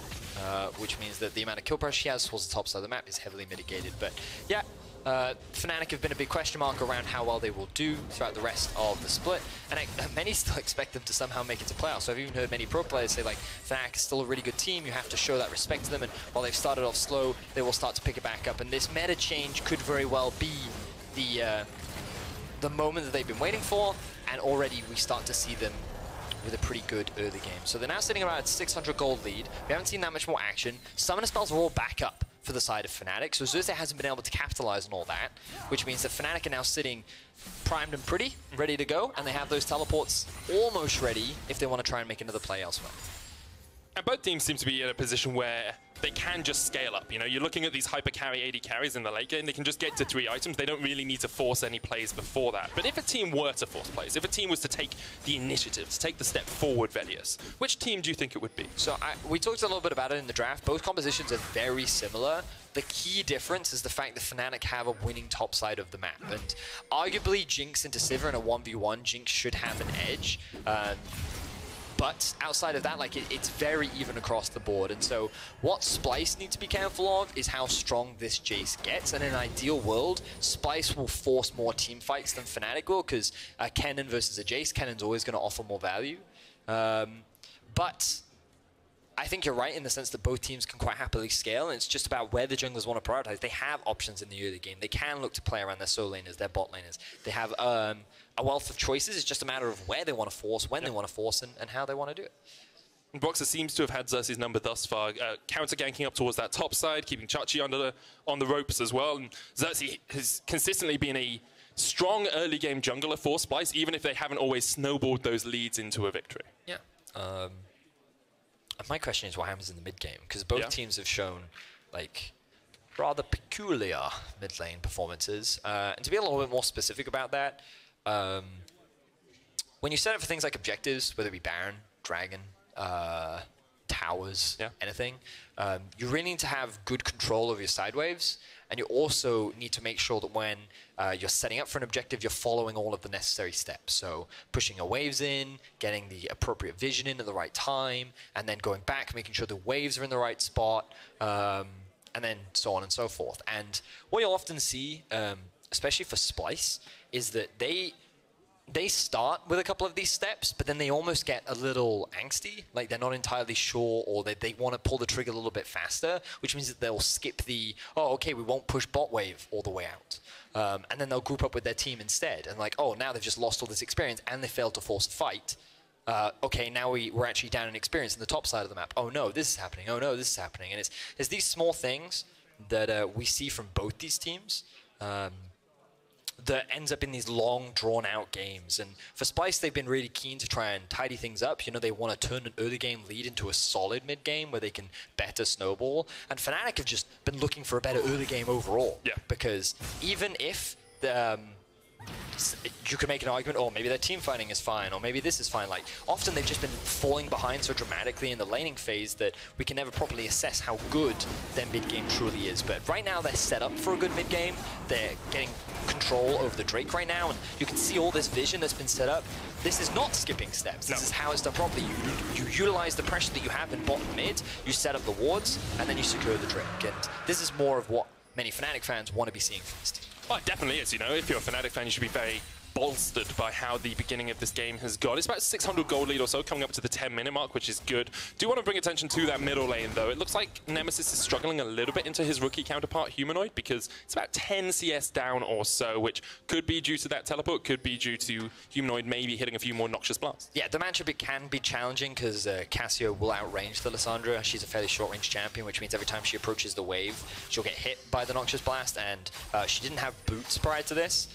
which means that the amount of kill pressure he has towards the top side of the map is heavily mitigated. But yeah, Fnatic have been a big question mark around how well they will do throughout the rest of the split, and many still expect them to somehow make it to playoffs. So I've even heard many pro players say, like, Fnatic is still a really good team, you have to show that respect to them, and while they've started off slow, they will start to pick it back up, and this meta change could very well be the moment that they've been waiting for, and already we start to see them with a pretty good early game. So they're now sitting around a 600 gold lead. We haven't seen that much more action. Summoner spells are all back up for the side of Fnatic, so Xerxes hasn't been able to capitalize on all that, which means that Fnatic are now sitting primed and pretty, ready to go, and they have those teleports almost ready if they want to try and make another play elsewhere. And both teams seem to be in a position where they can just scale up. You know, you're looking at these hyper carry AD carries in the late game, they can just get to 3 items. They don't really need to force any plays before that. But if a team were to force plays, if a team was to take the initiative, to take the step forward, Velius, which team do you think it would be? So we talked a little bit about it in the draft. Both compositions are very similar. The key difference is the fact that Fnatic have a winning top side of the map. And arguably, Jinx into Sivir in a 1v1, Jinx should have an edge. But outside of that, like, it's very even across the board. And so what Splyce needs to be careful of is how strong this Jace gets. And in an ideal world, Splyce will force more team fights than Fnatic will, because Kennen versus a Jace, Kennen's always going to offer more value. But I think you're right in the sense that both teams can quite happily scale, and it's just about where the junglers want to prioritize. They have options in the early game. They can look to play around their solo laners, their bot laners. They have a wealth of choices. It's just a matter of where they want to force, when they want to force, and how they want to do it. And Broxah seems to have had Xerxes' number thus far, counter-ganking up towards that top side, keeping Chachi on the ropes as well. And Xerxes has consistently been a strong early game jungler for Splyce, even if they haven't always snowballed those leads into a victory. Yeah. My question is what happens in the mid game, because both teams have shown like rather peculiar mid lane performances. And to be a little bit more specific about that, when you set up for things like objectives, whether it be Baron, Dragon, towers, anything, you really need to have good control over your side waves, and you also need to make sure that when you're setting up for an objective, you're following all of the necessary steps. So pushing your waves in, getting the appropriate vision in at the right time, and then going back, making sure the waves are in the right spot, and then so on and so forth. And what you'll often see, especially for Splyce, is that they start with a couple of these steps, but then they almost get a little angsty, like they're not entirely sure, or they want to pull the trigger a little bit faster, which means that they'll skip the, oh, okay, we won't push bot wave all the way out. And then they'll group up with their team instead, and like, oh, now they've just lost all this experience, and they failed to force a fight. Okay, now we're actually down in experience in the top side of the map. Oh no, this is happening. Oh no, this is happening. And it's these small things that we see from both these teams that ends up in these long, drawn-out games. And for Splyce, they've been really keen to try and tidy things up. You know, they want to turn an early game lead into a solid mid game where they can better snowball. And Fnatic have just been looking for a better early game overall. Yeah. Because even if you could make an argument, oh, maybe their team fighting is fine, or maybe this is fine. Like, often they've just been falling behind so dramatically in the laning phase that we can never properly assess how good their mid-game truly is. But right now, they're set up for a good mid-game. They're getting control over the Drake right now, and you can see all this vision that's been set up. This is not skipping steps. This is how it's done properly. You utilize the pressure that you have in bottom mid, you set up the wards, and then you secure the Drake. And this is more of what many Fnatic fans want to be seeing from this team. Oh, it definitely is. You know, if you're a Fnatic fan, you should be very bolstered by how the beginning of this game has gone. It's about 600 gold lead or so, coming up to the 10-minute mark, which is good. Do want to bring attention to that middle lane, though. It looks like Nemesis is struggling a little bit into his rookie counterpart, Humanoid, because it's about 10 CS down or so, which could be due to that teleport, could be due to Humanoid maybe hitting a few more noxious blasts. Yeah, the matchup, it can be challenging because Cassio will outrange the Lissandra. She's a fairly short-range champion, which means every time she approaches the wave, she'll get hit by the noxious blast, and she didn't have boots prior to this.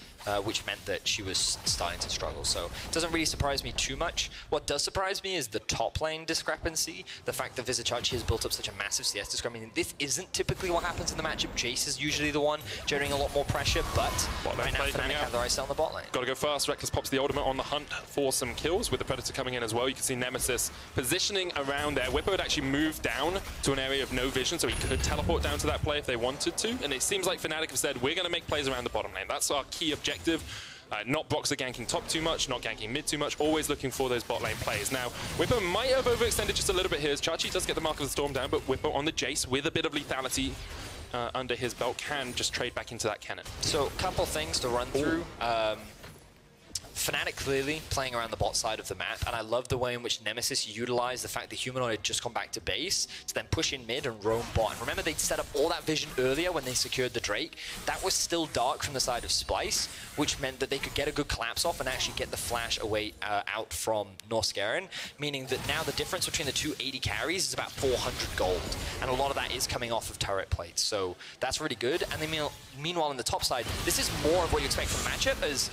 Which meant that she was starting to struggle. So it doesn't really surprise me too much. What does surprise me is the top lane discrepancy. The fact that Vizicachi has built up such a massive CS discrepancy. This isn't typically what happens in the matchup. Jace is usually the one generating a lot more pressure, but right now Fnatic have their eyes on the bot lane. Got to go fast. Reckless pops the ultimate on the hunt for some kills with the Predator coming in as well. You can see Nemesis positioning around there. Whippo had actually moved down to an area of no vision, so he could teleport down to that play if they wanted to. And it seems like Fnatic have said, we're going to make plays around the bottom lane. That's our key objective. Not Boxer ganking top too much, not ganking mid too much, always looking for those bot lane plays. Now, Whippo might have overextended just a little bit here as Chachi does get the Mark of the Storm down, but Whippo on the Jace with a bit of lethality under his belt can just trade back into that cannon. So, a couple things to run through. Fnatic clearly playing around the bot side of the map, and I love the way in which Nemesis utilized the fact that Humanoid had just come back to base to then push in mid and roam bot. And remember, they'd set up all that vision earlier when they secured the Drake. That was still dark from the side of Splyce, which meant that they could get a good collapse off and actually get the flash away out from Norscarin, meaning that now the difference between the two 80 carries is about 400 gold, and a lot of that is coming off of turret plates. So that's really good. And then meanwhile, on the top side, this is more of what you expect from the matchup as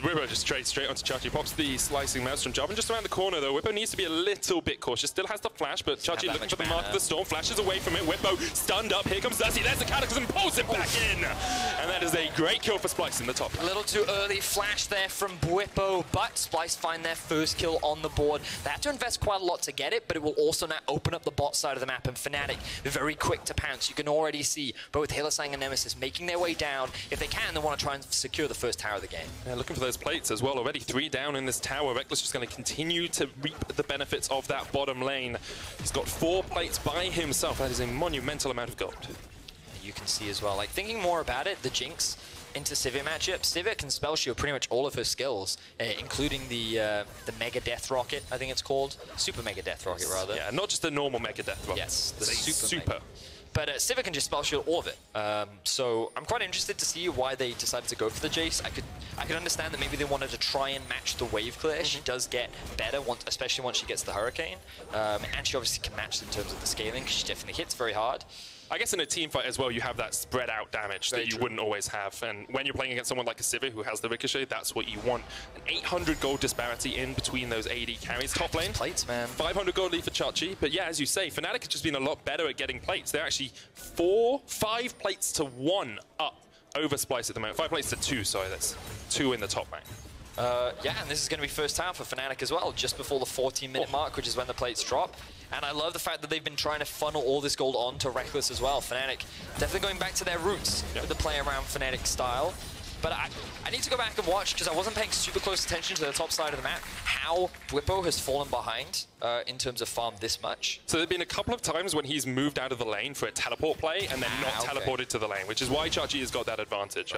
Whippo just trades straight onto Chachi, pops the slicing Maelstrom job, and just around the corner though, Whippo needs to be a little bit cautious. Still has the flash, but Chachi looking for the Mark of the Storm, flashes away from it. Whippo stunned up, here comes Dusty, there's the Cataclysm, pulls it back in! And that is a great kill for Splyce in the top. A little too early flash there from Whippo, but Splyce find their first kill on the board. They have to invest quite a lot to get it, but it will also now open up the bot side of the map, and Fnatic very quick to pounce. You can already see both Hylissang and Nemesis making their way down. If they can, they want to try and secure the first tower of the game. Yeah, looking for those plates as well. Already 3 down in this tower. Reckless just going to continue to reap the benefits of that bottom lane. He's got 4 plates by himself. That is a monumental amount of gold. You can see as well, like thinking more about it, the Jinx into Sivir matchup. Sivir can spell shield pretty much all of her skills, including the Mega Death Rocket, I think it's called. Super Mega Death Rocket, rather. Yeah, not just the normal Mega Death Rocket. Yes, the super. But Sivir can just spell shield all of it. So I'm quite interested to see why they decided to go for the Jace. I could understand that maybe they wanted to try and match the wave clear. She does get better, especially once she gets the Hurricane. And she obviously can match in terms of the scaling, because she definitely hits very hard. I guess in a team fight as well, you have that spread out damage that you wouldn't always have. And when you're playing against someone like a Sivir who has the Ricochet, that's what you want. An 800 gold disparity in between those AD carries. Top lane, plates, man. 500 gold lead for Chachi. But yeah, as you say, Fnatic has just been a lot better at getting plates. They're actually 5 plates to 1 up over Splyce at the moment. 5 plates to 2, sorry, that's 2 in the top lane. Yeah, and this is going to be first tower for Fnatic as well, just before the 14-minute mark, which is when the plates drop. And I love the fact that they've been trying to funnel all this gold onto Reckless as well. Fnatic definitely going back to their roots with the play around Fnatic style. But I need to go back and watch, because I wasn't paying super close attention to the top side of the map, how Whippo has fallen behind in terms of farm this much. So there have been a couple of times when he's moved out of the lane for a teleport play and then not teleported to the lane, which is why Chachi has got that advantage.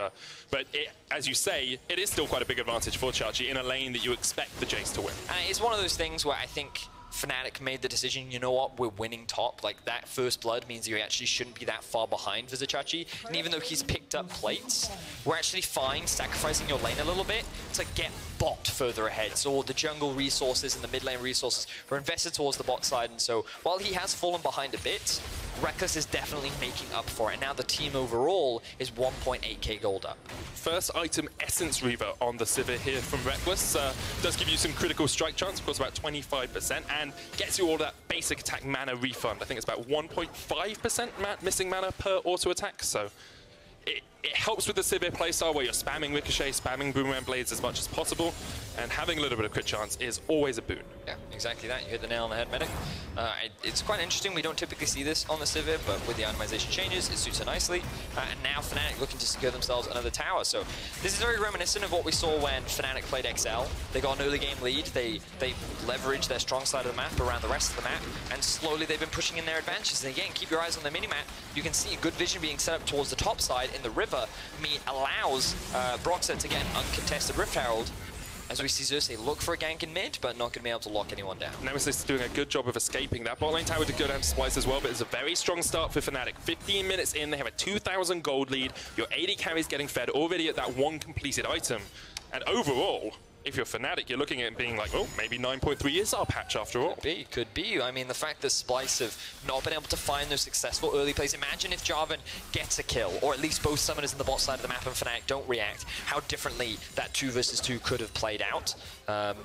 But as you say, it is still quite a big advantage for Chachi in a lane that you expect the Jace to win. It's one of those things where I think Fnatic made the decision, you know what, we're winning top. Like, that first blood means you actually shouldn't be that far behind Vizicachi. And even though he's picked up plates, we're actually fine sacrificing your lane a little bit to get bot further ahead. So all the jungle resources and the mid lane resources were invested towards the bot side. And so while he has fallen behind a bit, Reckless is definitely making up for it. And now the team overall is 1.8k gold up. First item, Essence Reaver on the Sivir here from Reckless. Does give you some critical strike chance, of course about 25%, and gets you all that basic attack mana refund. I think it's about 1.5% missing mana per auto attack, so it helps with the Sivir playstyle where you're spamming Ricochet, spamming Boomerang Blades as much as possible, and having a little bit of crit chance is always a boon. Yeah, exactly that. You hit the nail on the head, Medic. It's quite interesting. We don't typically see this on the Sivir, but with the itemization changes, it suits it nicely. And now Fnatic looking to secure themselves another tower. So this is very reminiscent of what we saw when Fnatic played XL. They got an early game lead. They leveraged their strong side of the map around the rest of the map, and slowly they've been pushing in their advantages. And again, keep your eyes on the minimap. You can see good vision being set up towards the top side in the river. Allows Broxah to get an uncontested Rift Herald, as we see Xerxes look for a gank in mid, but not going to be able to lock anyone down. Nemesis is doing a good job of escaping. That bot lane tower did go down to Splyce as well, but it's a very strong start for Fnatic. 15 minutes in, they have a 2,000 gold lead. Your AD carry's getting fed already at that one completed item. And overall, if you're Fnatic, you're looking at it being like, oh, maybe 9.3 is our patch after all. Could be. I mean, the fact that Splyce have not been able to find those successful early plays. Imagine if Jarvan gets a kill, or at least both summoners in the bot side of the map and Fnatic don't react, how differently that 2 versus 2 could have played out. But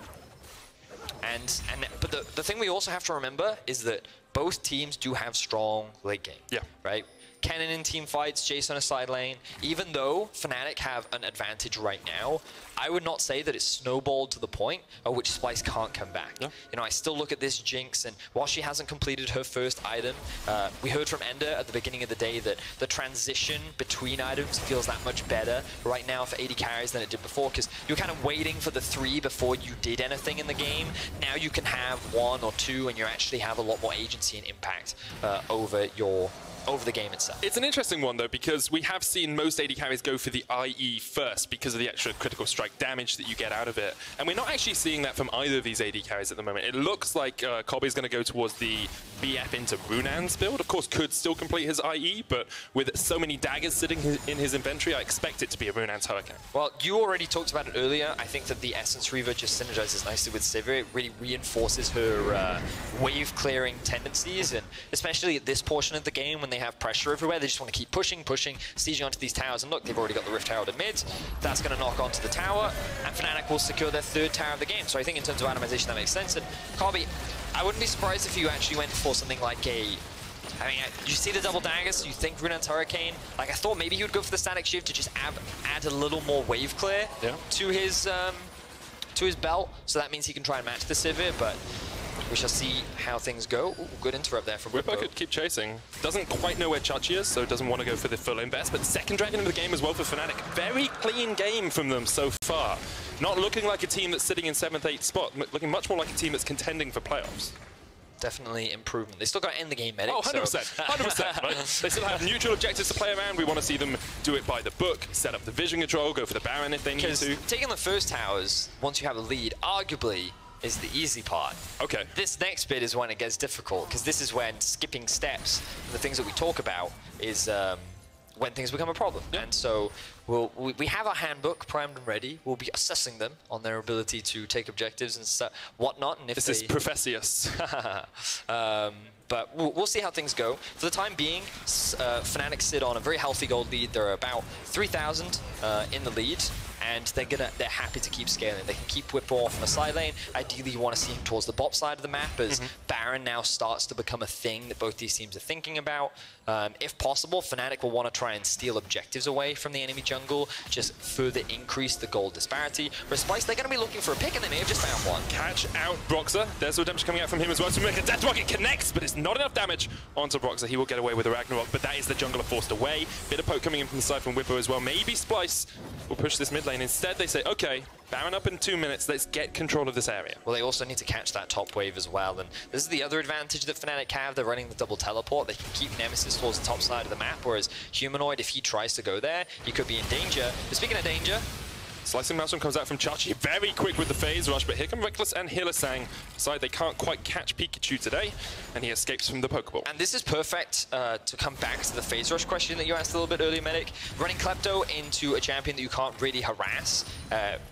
the thing we also have to remember is that both teams do have strong late game. Yeah. Right? Kennen in team fights, Jace on a side lane. Even though Fnatic have an advantage right now, I would not say that it's snowballed to the point at which Splyce can't come back. Yeah. You know, I still look at this Jinx, and while she hasn't completed her first item, we heard from Ender at the beginning of the day that the transition between items feels that much better right now for AD carries than it did before, because you're kind of waiting for the 3 before you did anything in the game. Now you can have 1 or 2, and you actually have a lot more agency and impact over the game itself. It's an interesting one though, because we have seen most AD carries go for the IE first because of the extra critical strike damage that you get out of it. And we're not actually seeing that from either of these AD carries at the moment. It looks like Kobe's going to go towards the BF into Runan's build. Of course, could still complete his IE, but with so many daggers sitting in his inventory, I expect it to be a Runan's Hurricane. Well, you already talked about it earlier. I think that the Essence Reaver just synergizes nicely with Sivir. It really reinforces her wave clearing tendencies, and especially at this portion of the game when they have pressure everywhere, they just want to keep pushing, sieging onto these towers. And look, they've already got the Rift Herald in mid. That's going to knock onto the tower, and Fnatic will secure their 3rd tower of the game. So I think in terms of itemization, that makes sense. And Kobe, I wouldn't be surprised if you actually went for something like a... I mean, you see the double daggers, you think Runan's Hurricane. Like, I thought maybe he would go for the static shift to just add a little more wave clear to his belt. So that means he can try and match the Sivir, but we shall see how things go. Ooh, good interrupt there from Whippo could keep chasing. Doesn't quite know where Chachi is, so doesn't want to go for the full invest. But second Dragon in the game as well for Fnatic. Very clean game from them so far. Not looking like a team that's sitting in 7th, 8th spot. Looking much more like a team that's contending for playoffs. Definitely improvement. They still got to end the game, Medic. Oh, 100%. So. 100%. Right? They still have neutral objectives to play around. We want to see them do it by the book, set up the vision control, go for the Baron if they need to. Taking the first towers, once you have a lead, arguably is the easy part. Okay. This next bit is when it gets difficult, because this is when skipping steps, the things that we talk about, is when things become a problem. Yeah. And so we have our handbook primed and ready. We'll be assessing them on their ability to take objectives and whatnot. And if this is Professius. But we'll see how things go. For the time being, Fnatic sit on a very healthy gold lead. They're about 3,000 in the lead, and they're happy to keep scaling. They can keep Whippo off on the side lane. Ideally, you want to see him towards the bot side of the map as Baron now starts to become a thing that both these teams are thinking about. If possible, Fnatic will want to try and steal objectives away from the enemy jungle, just further increase the gold disparity. For Splyce, they're going to be looking for a pick, and they may have just found one. Catch out Broxah. There's redemption coming out from him as well to make a death rocket connects, but it's not enough damage onto Broxah. He will get away with a Ragnarok, but that is the jungler forced away. Bit of poke coming in from the side from Whippo as well. Maybe Splyce will push this mid lane. Instead, they say, okay, Baron up in 2 minutes, let's get control of this area. Well, they also need to catch that top wave as well, and this is the other advantage that Fnatic have. They're running the double teleport. They can keep Nemesis towards the top side of the map, whereas Humanoid, if he tries to go there, he could be in danger. But speaking of danger, Slicing Maelstrom comes out from Chachi, very quick with the phase rush, but here come Reckless and Hylissang. Decide they can't quite catch Pikachu today, and he escapes from the Pokeball. And this is perfect to come back to the phase rush question that you asked a little bit earlier, Medic. Running Klepto into a champion that you can't really harass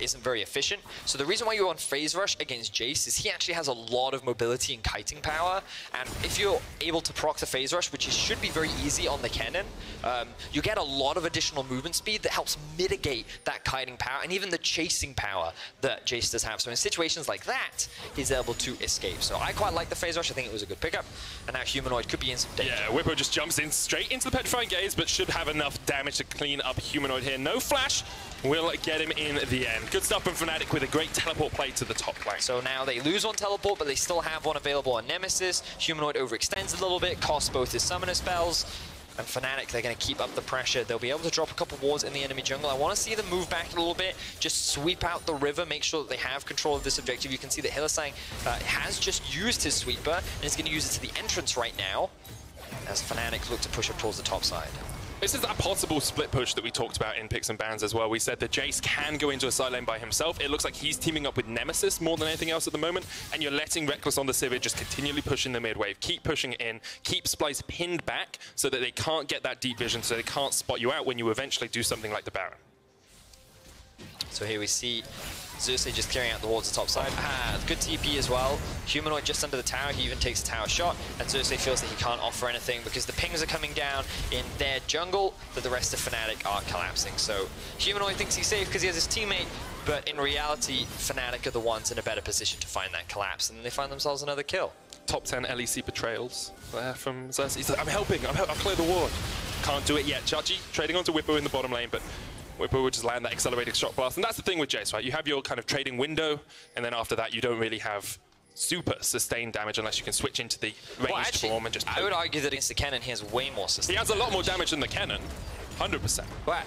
isn't very efficient. So the reason why you're on phase rush against Jace is he actually has a lot of mobility and kiting power, and if you're able to proc the phase rush, which should be very easy on the cannon, you get a lot of additional movement speed that helps mitigate that kiting power and even the chasing power that Jace does have. So in situations like that, he's able to escape. So I quite like the phase rush. I think it was a good pickup. And now Humanoid could be in some danger. Yeah, Whippo just jumps in straight into the Petrifying Gaze, but should have enough damage to clean up Humanoid here. No flash will get him in the end. Good stuff from Fnatic with a great teleport play to the top lane. So now they lose on teleport, but they still have one available on Nemesis. Humanoid overextends a little bit, costs both his summoner spells. And Fnatic, they're going to keep up the pressure. They'll be able to drop a couple wards in the enemy jungle. I want to see them move back a little bit, just sweep out the river, make sure that they have control of this objective. You can see that Hylissang has just used his sweeper, and is going to use it to the entrance right now, as Fnatic look to push up towards the top side. This is that possible split push that we talked about in Picks and Bans as well. We said that Jace can go into a side lane by himself. It looks like he's teaming up with Nemesis more than anything else at the moment, and you're letting Reckless on the Civet just continually push in the mid wave. Keep pushing it in, keep Splyce pinned back so that they can't get that deep vision, so they can't spot you out when you eventually do something like the Baron. So here we see Xerxes just clearing out the wards the top side. Good TP as well. Humanoid just under the tower. He even takes a tower shot, and Xerxes feels that he can't offer anything because the pings are coming down in their jungle, that the rest of Fnatic are collapsing. So Humanoid thinks he's safe because he has his teammate, but in reality, Fnatic are the ones in a better position to find that collapse, and then they find themselves another kill. Top 10 LEC betrayals there from Xerxes. He's like, I'm helping, I'll clear the ward. Can't do it yet. Chachi trading onto Whippo in the bottom lane, but Whippo would just land that accelerated shock blast. And that's the thing with Jace, right? You have your kind of trading window, and then after that, you don't really have super sustained damage unless you can switch into the ranged form and just I would argue that against the cannon, he has way more sustained. He has a lot more damage than the cannon. 100%. But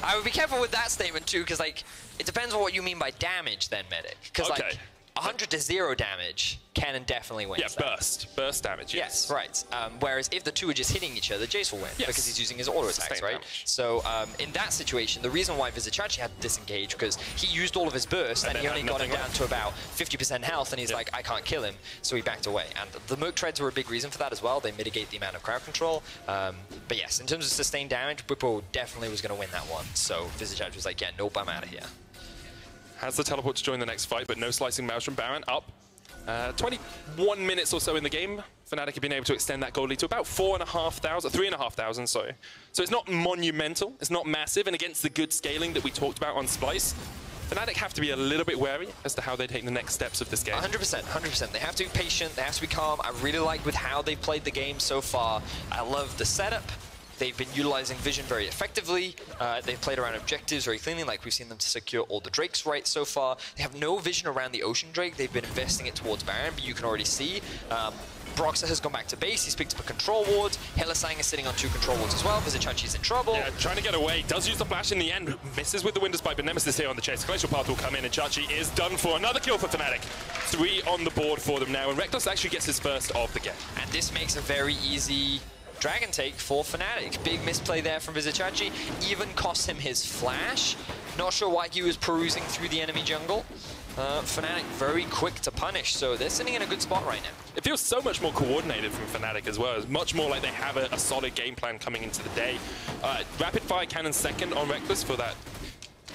I would be careful with that statement too, because like it depends on what you mean by damage then, Medic. Because like 100 to 0 damage, cannon definitely wins. Yeah, burst damage. Yes, right. Whereas if the two are just hitting each other, Jace will win because he's using his auto attacks, right? Damage. So in that situation, the reason why Vizicachi had to disengage because he used all of his burst and he only got him down to about 50% health, and he's like, I can't kill him, so he backed away. And the Merc Treads were a big reason for that as well. They mitigate the amount of crowd control. But yes, in terms of sustained damage, Whippo definitely was going to win that one. So Vizicachi was like, yeah, nope, I'm out of here. Has the teleport to join the next fight, but no slicing Maelstrom. Baron up. 21 minutes or so in the game. Fnatic have been able to extend that goal lead to about 3,500, sorry. So it's not monumental, it's not massive, and against the good scaling that we talked about on Splyce, Fnatic have to be a little bit wary as to how they take the next steps of this game. 100%, 100%. They have to be patient, they have to be calm. I really like with how they've played the game so far. I love the setup. They've been utilizing vision very effectively. They've played around objectives very cleanly, like we've seen them to secure all the Drakes right so far. They have no vision around the Ocean Drake. They've been investing it towards Baron, but you can already see Broxah has gone back to base. He's picked up a control ward. Hylissang is sitting on 2 control wards as well. Vizicachi's in trouble. Yeah, trying to get away. Does use the flash in the end. Misses with the Winter Spike, but Nemesis here on the chase. Glacial Path will come in, and Chachi is done for. Another kill for Fnatic. 3 on the board for them now, and Reckless actually gets his first of the game. And this makes a very easy Dragon take for Fnatic. Big misplay there from Vizicachi. Even cost him his flash. Not sure why he was perusing through the enemy jungle. Fnatic very quick to punish, so they're sitting in a good spot right now. It feels so much more coordinated from Fnatic as well. It's much more like they have a solid game plan coming into the day. Rapid Fire Cannon second on Reckless for that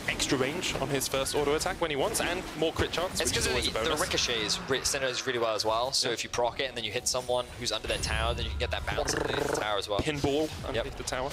extra range on his first auto attack when he wants, and more crit chance. It's because the ricochet is centers really well as well. So if you proc it and then you hit someone who's under their tower, then you can get that bounce underneath the tower as well. Pinball underneath the tower.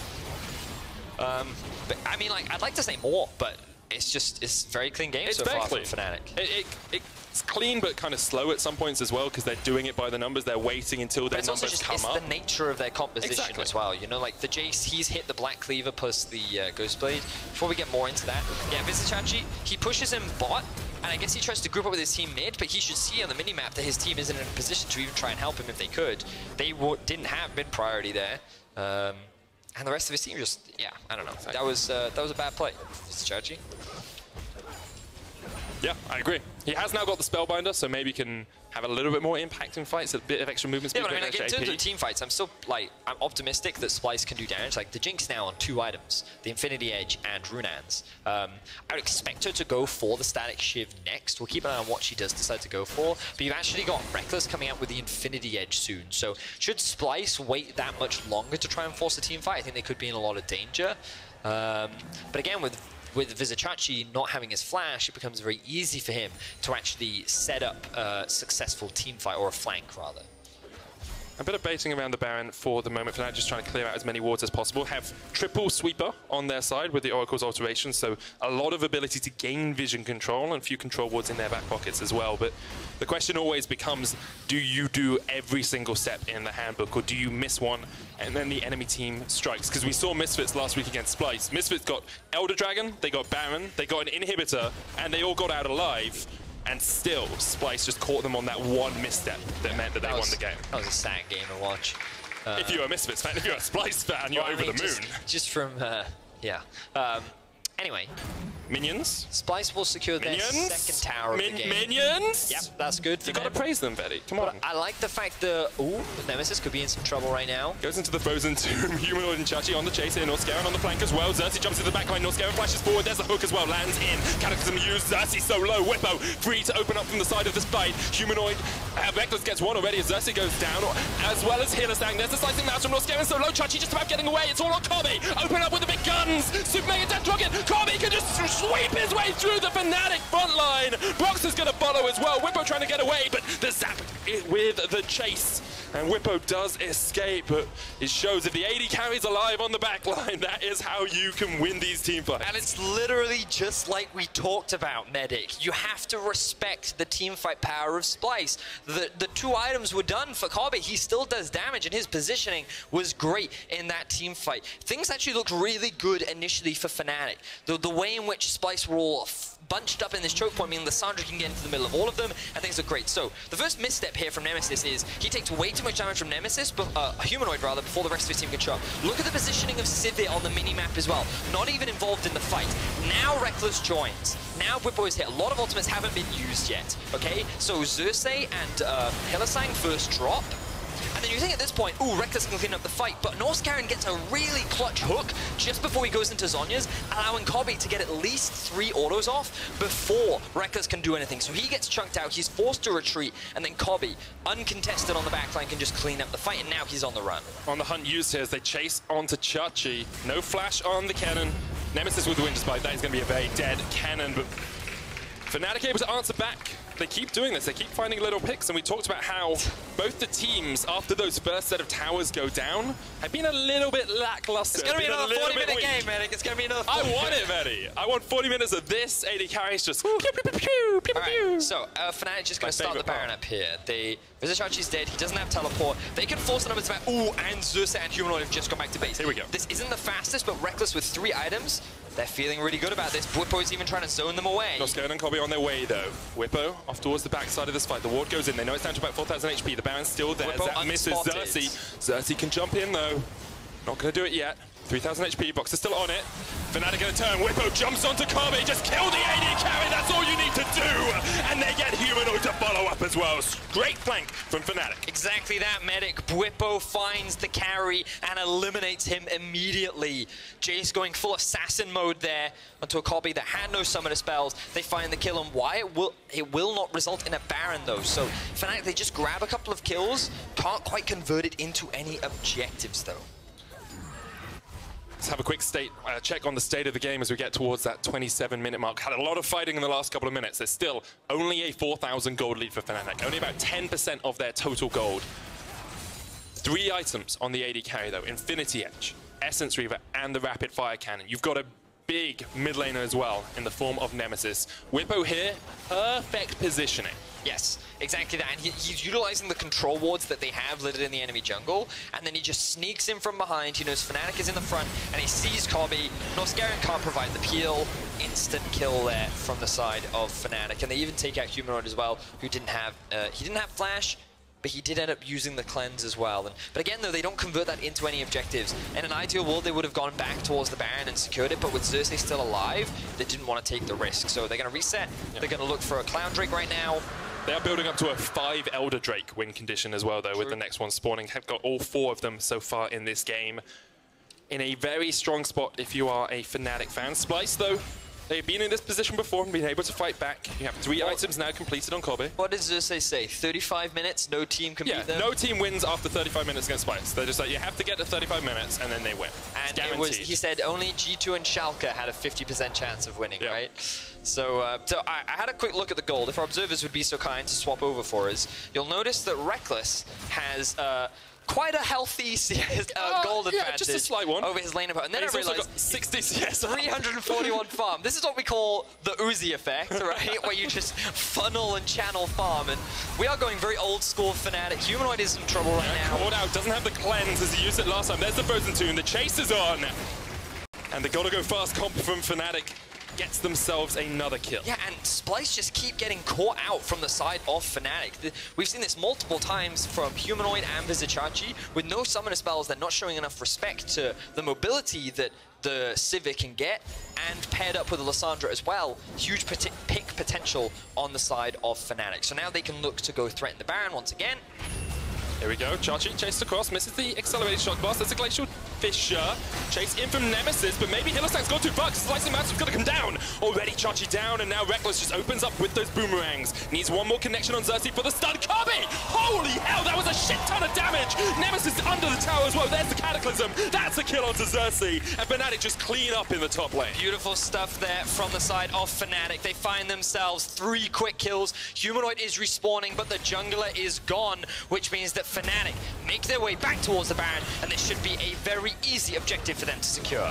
But I mean, like, I'd like to say more, but it's very clean game so far from Fnatic. It's clean, but kind of slow at some points as well, because they're doing it by the numbers. They're waiting until their numbers come up. It's the nature of their composition as well. You know, like the Jace, he's hit the Black Cleaver plus the Ghost Blade. Before we get more into that, yeah, Vizicachi, he pushes him bot, and I guess he tries to group up with his team mid, but he should see on the minimap that his team isn't in a position to even try and help him if they could. They didn't have mid priority there. And the rest of his team just, yeah, I don't know. That was a bad play. Vizicachi. Yeah, I agree. He has now got the Spellbinder, so maybe can have a little bit more impact in fights, a bit of extra movement speed. Yeah, but I mean, like, in terms of team fights, I'm still, like, I'm optimistic that Splyce can do damage. Like, the Jinx now on 2 items, the Infinity Edge and Runans. I would expect her to go for the Static Shiv next. We'll keep an eye on what she does decide to go for. But you've actually got Reckless coming out with the Infinity Edge soon. So should Splyce wait that much longer to try and force a team fight, I think they could be in a lot of danger. But again, with Vizicachi not having his flash, it becomes very easy for him to actually set up a successful team fight, or a flank rather. A bit of baiting around the Baron for the moment. Fnatic just trying to clear out as many wards as possible. Have triple sweeper on their side with the Oracle's alterations, so a lot of ability to gain vision control and a few control wards in their back pockets as well. But the question always becomes, do you do every single step in the handbook, or do you miss one and then the enemy team strikes? Because we saw Misfits last week against Splyce. Misfits got Elder Dragon, they got Baron, they got an inhibitor, and they all got out alive. And still, Splyce just caught them on that one misstep that meant that they won the game. That was a sad game to watch. If you're a Misfits fan, if you're a Splyce fan, you're over the moon. Just from, yeah. Anyway. Minions? Splyce will secure their second tower of the game. Minions? Yep, that's good for them. You gotta praise them, Betty. Come on. I like the fact that, Nemesis could be in some trouble right now. Goes into the Frozen Tomb. Humanoid and Chachi on the chase here. Norscaron on the flank as well. Xerxes jumps into the backline. Norscaron flashes forward. There's a hook as well. Lands in. Cataclysm used. Xerxes so low. Whippo free to open up from the side of this fight. Humanoid. Reckless gets one already as Xerxes goes down. As well as Healer Sang. There's the slicing mouse from Norscaron so low. Chachi just about getting away. It's all on Kobe. Open up with the big guns. Super Mega Death Rocket. Kobe can just sweep his way through the Fnatic front line. Brox is going to follow as well. Whippo trying to get away, but the zap with the chase. And Whippo does escape, but it shows if the AD carries alive on the back line, that is how you can win these team fights. And it's literally just like we talked about, Medic. You have to respect the team fight power of Splyce. The 2 items were done for Kobe. He still does damage, and his positioning was great in that team fight. Things actually looked really good initially for Fnatic. The way in which Splyce were all bunched up in this choke point, meaning the Sandra can get into the middle of all of them, and things look great. So the first misstep here from Nemesis is he takes way too much damage from Nemesis, a humanoid rather, before the rest of his team can show up. Look at the positioning of Sivir on the mini-map as well. Not even involved in the fight. Now Reckless joins. Now Whippo is hit. A lot of ultimates haven't been used yet, okay? So Xerxes and Hylissang first drop. And then you think at this point, Reckless can clean up the fight, but Norscaron gets a really clutch hook just before he goes into Zhonya's, allowing Kobe to get at least 3 autos off before Reckless can do anything. So he gets chunked out, he's forced to retreat, and then Kobe, uncontested on the backline, can just clean up the fight, and now he's on the run. On the hunt used here as they chase onto Chachi. No flash on the cannon. Nemesis with the wind despite that is going to be a very dead cannon, but Fnatic able to answer back. They keep doing this, they keep finding little picks, and we talked about how both the teams, after those first set of towers go down, have been a little bit lackluster. It's going to be another 40-minute game, Medic. It's going to be another 40 I want it, Betty. I want 40 minutes of this. AD carries just pew, pew, pew, pew, pew, pew. So, Fnatic just going to start the Baron up here. Vizicachi's dead, he doesn't have teleport. They can force the numbers back. And Xerxes and Humanoid have just gone back to base. Here we go. This isn't the fastest, but Reckless with 3 items. They're feeling really good about this. Whippo is even trying to zone them away. Norscaron and Kobe on their way, though. Whippo off towards the backside of this fight. The ward goes in. They know it's down to about 4,000 HP. The Baron's still there. That misses Xerxes. Xerxes can jump in, though. Not going to do it yet. 3,000 HP. Box is still on it. Fnatic going to turn. Whippo jumps onto Kobe. Just kill the AD carry. That's all you need to do. And they get Humanoid to follow up as well. Great flank from Fnatic. Exactly that, Medic. Whippo finds the carry and eliminates him immediately. Jace going full assassin mode there onto a Kobe that had no summoner spells. They find the kill, and why it will not result in a Baron though. So Fnatic, they just grab a couple of kills. Can't quite convert it into any objectives though. Let's have a quick check on the state of the game as we get towards that 27-minute mark. Had a lot of fighting in the last couple of minutes. There's still only a 4,000 gold lead for Fnatic. Only about 10% of their total gold. 3 items on the AD carry though. Infinity Edge, Essence Reaver, and the Rapid Fire Cannon. You've got a big mid laner as well in the form of Nemesis. Whippo here, perfect positioning. Yes, exactly that. And he's utilizing the control wards that they have littered in the enemy jungle, and then he just sneaks in from behind. He knows Fnatic is in the front, and he sees Kobe. Norscaron can't provide the peel. Instant kill there from the side of Fnatic. And they even take out Humanoid as well, who didn't have, flash, but he did end up using the cleanse as well. But again, though, they don't convert that into any objectives. In an ideal world, they would have gone back towards the Baron and secured it, but with Xerxes still alive, they didn't want to take the risk. So they're going to reset. They're going to look for a Cloud Drake right now. They are building up to a 5 Elder Drake win condition as well, though, with the next one spawning. Have got all 4 of them so far in this game. In a very strong spot if you are a Fnatic fan. Splyce, though, they've been in this position before and been able to fight back. You have 3 items now completed on Kobe. What does Xerxes say? 35 minutes, no team can beat them? No team wins after 35 minutes against Splyce. They're just like, you have to get to 35 minutes and then they win. And it was, he said only G2 and Schalke had a 50% chance of winning, right? So, I had a quick look at the gold. If our observers would be so kind to swap over for us, you'll notice that Reckless has quite a healthy CS, gold advantage, just a slight one over his lane opponent. And then I realized 60 CS, 341 farm. This is what we call the Uzi effect, right? Where you just funnel and channel farm. And we are going very old school Fnatic. Humanoid is in trouble right now. Caught out, doesn't have the cleanse as he used it last time. There's the Frozen Tomb. The chase is on. And they gotta go fast comp from Fnatic. Gets themselves another kill. Yeah, and Splyce just keep getting caught out from the side of Fnatic. We've seen this multiple times from Humanoid and Vizicachi. With no summoner spells, they're not showing enough respect to the mobility that the Civic can get, and paired up with the Lissandra as well, huge pick potential on the side of Fnatic. So now they can look to go threaten the Baron once again. Here we go, Chachi chased across, misses the accelerated shot boss. There's a Glacial Fissure, chase in from Nemesis, but maybe Hillestack's gone too far, Slicing Master's gonna come down. Already Chachi down, and now Reckless just opens up with those boomerangs. Needs one more connection on Xerxes for the stun. Kobe! Holy hell, that was a shit ton of damage! Nemesis under the tower as well, there's the Cataclysm. That's the kill onto Xerxes, and Fnatic just clean up in the top lane. Beautiful stuff there from the side of Fnatic. They find themselves 3 quick kills. Humanoid is respawning, but the jungler is gone, which means that Fnatic make their way back towards the Baron, and this should be a very easy objective for them to secure.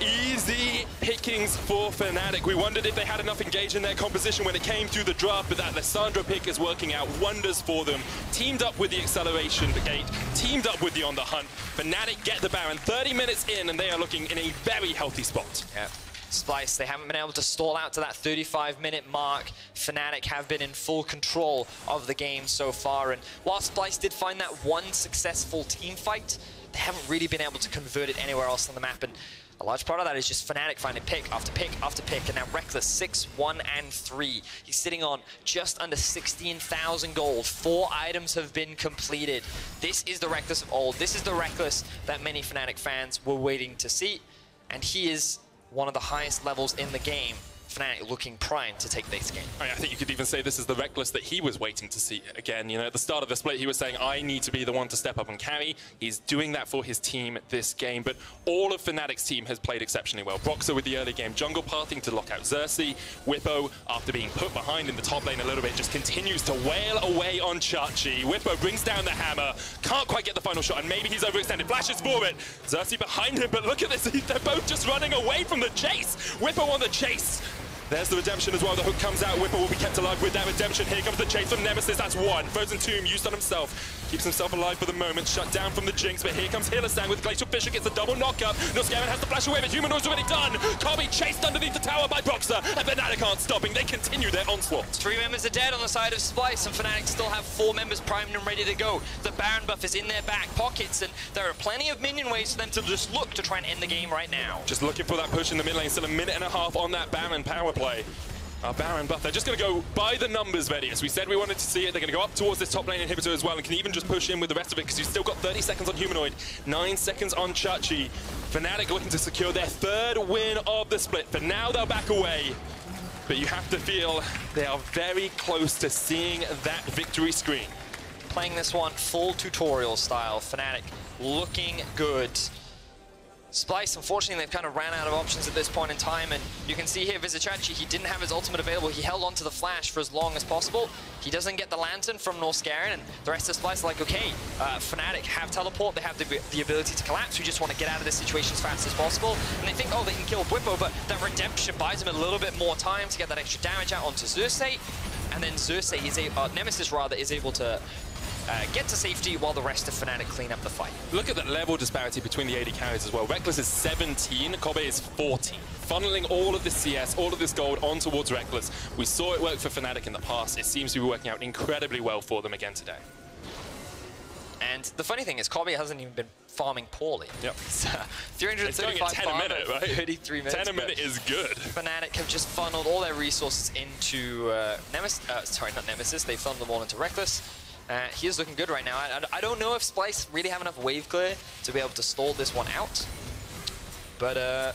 Easy pickings for Fnatic. We wondered if they had enough engage in their composition when it came through the draft, but that Lissandra pick is working out wonders for them. Teamed up with the acceleration gate, teamed up with the on the hunt. Fnatic get the Baron 30 minutes in, and they are looking in a very healthy spot. Yeah. Splyce, they haven't been able to stall out to that 35-minute mark. Fnatic have been in full control of the game so far, and while Splyce did find that one successful team fight, they haven't really been able to convert it anywhere else on the map, and a large part of that is just Fnatic finding pick after pick after pick, and now Reckless 6, 1, and 3. He's sitting on just under 16,000 gold. 4 items have been completed. This is the Reckless of old. This is the Reckless that many Fnatic fans were waiting to see, and he is one of the highest levels in the game. Fnatic looking primed to take this game. I think you could even say this is the Reckless that he was waiting to see again. You know, at the start of the split, he was saying, I need to be the one to step up and carry. He's doing that for his team this game, but all of Fnatic's team has played exceptionally well. Broxah with the early game jungle pathing to lock out Xerxes. Whippo, after being put behind in the top lane a little bit, just continues to wail away on Chachi. Whippo brings down the hammer, can't quite get the final shot, and maybe he's overextended. Flashes for it. Xerxes behind him, but look at this, they're both just running away from the chase. Whippo on the chase. There's the redemption as well. The hook comes out. Whipper will be kept alive with that redemption. Here comes the chase from Nemesis. That's 1. Frozen Tomb used on himself. Keeps himself alive for the moment. Shut down from the Jinx. But here comes Hillestack with Glacial Fissure. Gets a double knockup. Noskaran has to flash away, but Humanoid's already done. Kobe chased underneath the tower by Broxah. And Fnatic aren't stopping. They continue their onslaught. 3 members are dead on the side of Splyce, and Fnatic still have 4 members primed and ready to go. The Baron buff is in their back pockets, and there are plenty of minion waves for them to just look to try and end the game right now. Just looking for that push in the mid lane. Still a minute and a half on that Baron power play. Our Baron buff, they're just going to go by the numbers, Vedius. We said we wanted to see it. They're going to go up towards this top lane inhibitor as well, and can even just push in with the rest of it, because you've still got 30 seconds on Humanoid, 9 seconds on Chachi. Fnatic looking to secure their 3rd win of the split. For now, they'll back away. But you have to feel they are very close to seeing that victory screen. Playing this one full tutorial style. Fnatic looking good. Splyce, unfortunately, they've kind of ran out of options at this point in time, and you can see here Vizicachi, he didn't have his ultimate available. He held on to the flash for as long as possible. He doesn't get the lantern from Noskaran, and the rest of Splyce are like, okay, Fnatic have teleport, they have the ability to collapse. We just want to get out of this situation as fast as possible. And they think, oh, they can kill Whippo, but that redemption buys them a little bit more time to get that extra damage out onto Xerxes. And then Xerxes, Nemesis rather, is able to get to safety while the rest of Fnatic clean up the fight. Look at the level disparity between the AD carries as well. Reckless is 17, Kobe is 14. Funneling all of this CS, all of this gold on towards Reckless. We saw it work for Fnatic in the past. It seems to be working out incredibly well for them again today. And And the funny thing is, comabat hasn't even been farming poorly. Yep. 335 10 a minute, right? 33 minutes. 10 a minute is good. Fnatic have just funneled all their resources into Nemesis. Sorry, not Nemesis. They funneled them all into Reckless. He is looking good right now. I don't know if Splyce really have enough wave clear to be able to stall this one out. But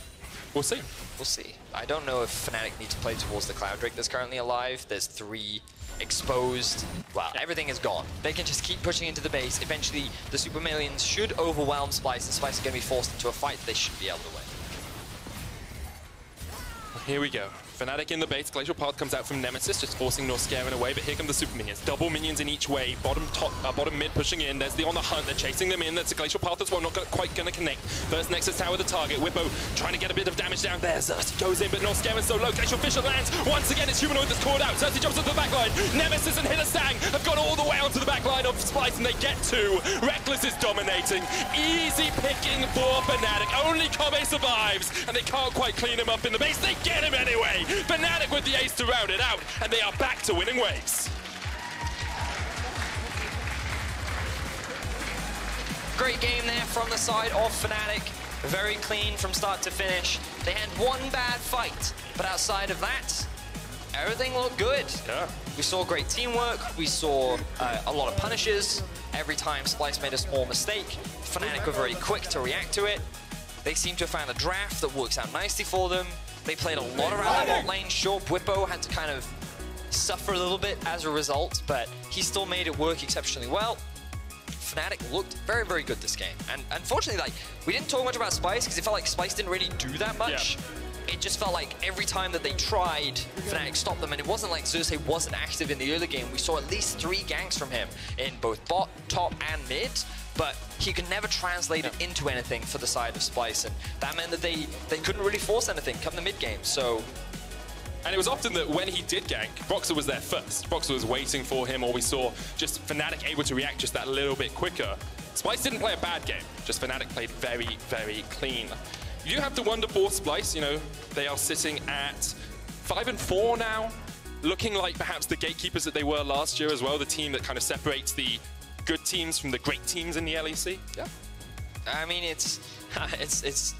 we'll see. We'll see. I don't know if Fnatic need to play towards the Cloud Drake that's currently alive. There's 3 exposed. Well, everything is gone. They can just keep pushing into the base. Eventually, the Super Minions should overwhelm Splyce, and Splyce are going to be forced into a fight they should be able to win. Here we go. Fnatic in the base. Glacial Path comes out from Nemesis, just forcing Norscarin away, but here come the Super Minions. Double minions in each way. Bottom mid pushing in. There's the on the hunt. They're chasing them in. That's a Glacial Path as well. Not quite going to connect. First Nexus Tower the target. Whippo trying to get a bit of damage down there. Xerxes goes in, but Norscarin's so low. Glacial Fisher lands. Once again, it's Humanoid that's caught out. Xerxes jumps onto the backline. Nemesis and Hittersang have gone all the way onto the backline of Splyce, and they get 2. Reckless is dominating. Easy picking for Fnatic. Only comabat survives, and they can't quite clean him up in the base. They get him anyway. Fnatic with the ace to round it out, and they are back to winning waves. Great game there from the side of Fnatic. Very clean from start to finish. They had one bad fight, but outside of that, everything looked good. Yeah. We saw great teamwork. We saw a lot of punishes. Every time Splyce made a small mistake, Fnatic were very quick to react to it. They seem to have found a draft that works out nicely for them. They played a lot around the bot lane. Sure, Whippo had to kind of suffer a little bit as a result, but he still made it work exceptionally well. Fnatic looked very, very good this game. And unfortunately, like, we didn't talk much about Splyce because it felt like Splyce didn't really do that much. Yeah. It just felt like every time that they tried, Fnatic stopped them, and it wasn't like Xerxes wasn't active in the early game. We saw at least 3 ganks from him in both bot, top, and mid. But he could never translate it into anything for the side of Splyce, and that meant that they couldn't really force anything come the mid game. So, and it was often that when he did gank, Broxah was there first. Broxah was waiting for him, or we saw just Fnatic able to react just that little bit quicker. Splyce didn't play a bad game, just Fnatic played very, very clean. You have to wonder for Splyce, you know, they are sitting at 5-4 now, looking like perhaps the gatekeepers that they were last year as well, the team that kind of separates the good teams from the great teams in the LEC. Yeah. I mean, it's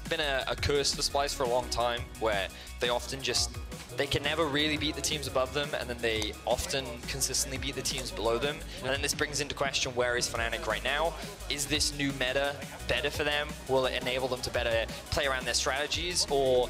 been a curse for Splyce for a long time, where they often just, they can never really beat the teams above them, and then they often consistently beat the teams below them. And then this brings into question, where is Fnatic right now? Is this new meta better for them? Will it enable them to better play around their strategies? Or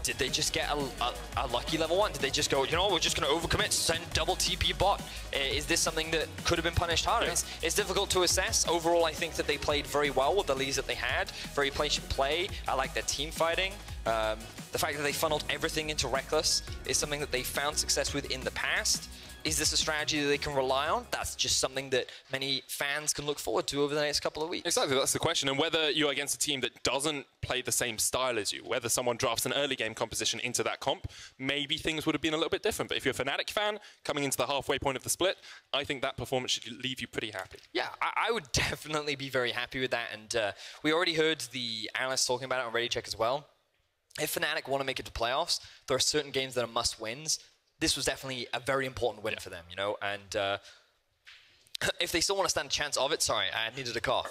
did they just get a lucky level 1? Did they just go, you know, we're just going to overcommit, send double TP bot? Is this something that could have been punished harder? Yeah. It's difficult to assess. Overall, I think that they played very well with the leads that they had. Very patient play. I like their team fighting. The fact that they funneled everything into Reckless is something that they found success with in the past. Is this a strategy that they can rely on? That's just something that many fans can look forward to over the next couple of weeks. Exactly, that's the question. And whether you're against a team that doesn't play the same style as you, whether someone drafts an early game composition into that comp, maybe things would have been a little bit different. But if you're a Fnatic fan coming into the halfway point of the split, I think that performance should leave you pretty happy. Yeah, I would definitely be very happy with that. And we already heard the analysts talking about it on ReadyCheck as well. If Fnatic want to make it to playoffs, there are certain games that are must-wins. This was definitely a very important win for them, you know, and if they still want to stand a chance of it, sorry, I needed a cough.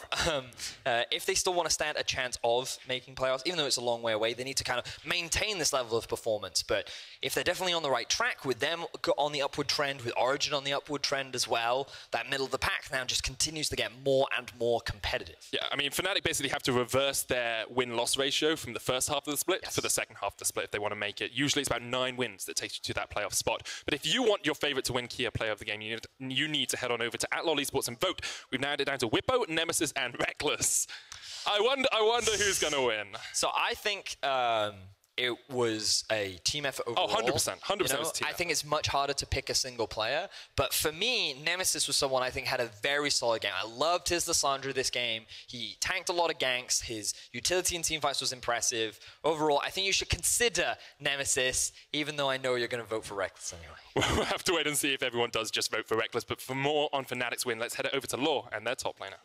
If they still want to stand a chance of making playoffs, even though it's a long way away, they need to kind of maintain this level of performance. But if they're definitely on the right track, with them on the upward trend, with Origen on the upward trend as well, that middle of the pack now just continues to get more and more competitive. Yeah, I mean, Fnatic basically have to reverse their win-loss ratio from the first half of the split for the second half of the split if they want to make it. Usually it's about 9 wins that takes you to that playoff spot. But if you want your favorite to win Kia player of the game, you need to head on over to @LOL Esports and vote. We've narrowed it down to Whippo, Nemesis, and Reckless. I wonder who's going to win. So I think it was a team effort overall. Oh, 100%. 100% you know, was a team I effort. think it's much harder to pick a single player. But for me, Nemesis was someone I think had a very solid game. I loved his Lissandra this game. He tanked a lot of ganks. His utility in teamfights was impressive. Overall, I think you should consider Nemesis, even though I know you're going to vote for Reckless anyway. We'll have to wait and see if everyone does just vote for Reckless. But for more on Fnatic's win, let's head it over to Law and their top laner.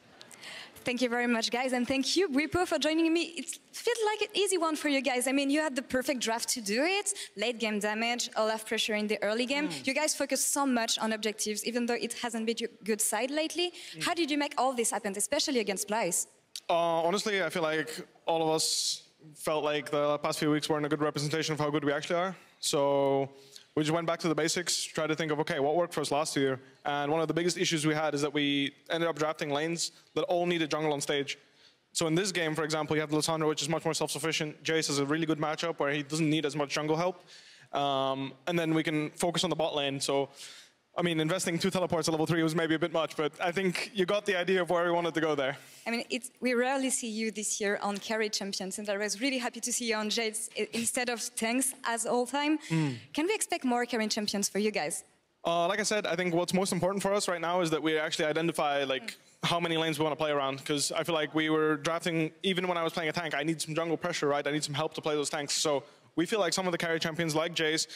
Thank you very much, guys, and thank you, Bripo, for joining me. It feels like an easy one for you guys. I mean, you had the perfect draft to do it, late game damage, a lot of pressure in the early game. You guys focus so much on objectives, even though it hasn't been your good side lately. How did you make all this happen, especially against Splyce? Honestly, I feel like all of us felt like the past few weeks weren't a good representation of how good we actually are. So we just went back to the basics, tried to think of, okay, what worked for us last year? And one of the biggest issues we had is that we ended up drafting lanes that all needed jungle on stage. So in this game, for example, you have Lissandra, which is much more self-sufficient. Jace is a really good matchup where he doesn't need as much jungle help. And then we can focus on the bot lane. So, I mean, investing 2 teleports at level 3 was maybe a bit much, but I think you got the idea of where we wanted to go there. I mean, we rarely see you this year on carry champions, and I was really happy to see you on Jades instead of tanks as all time. Can we expect more carry champions for you guys? Like I said, I think what's most important for us right now is that we actually identify how many lanes we want to play around, because I feel like we were drafting, even when I was playing a tank, I need some jungle pressure, right? I need some help to play those tanks. So we feel like some of the carry champions like Jace,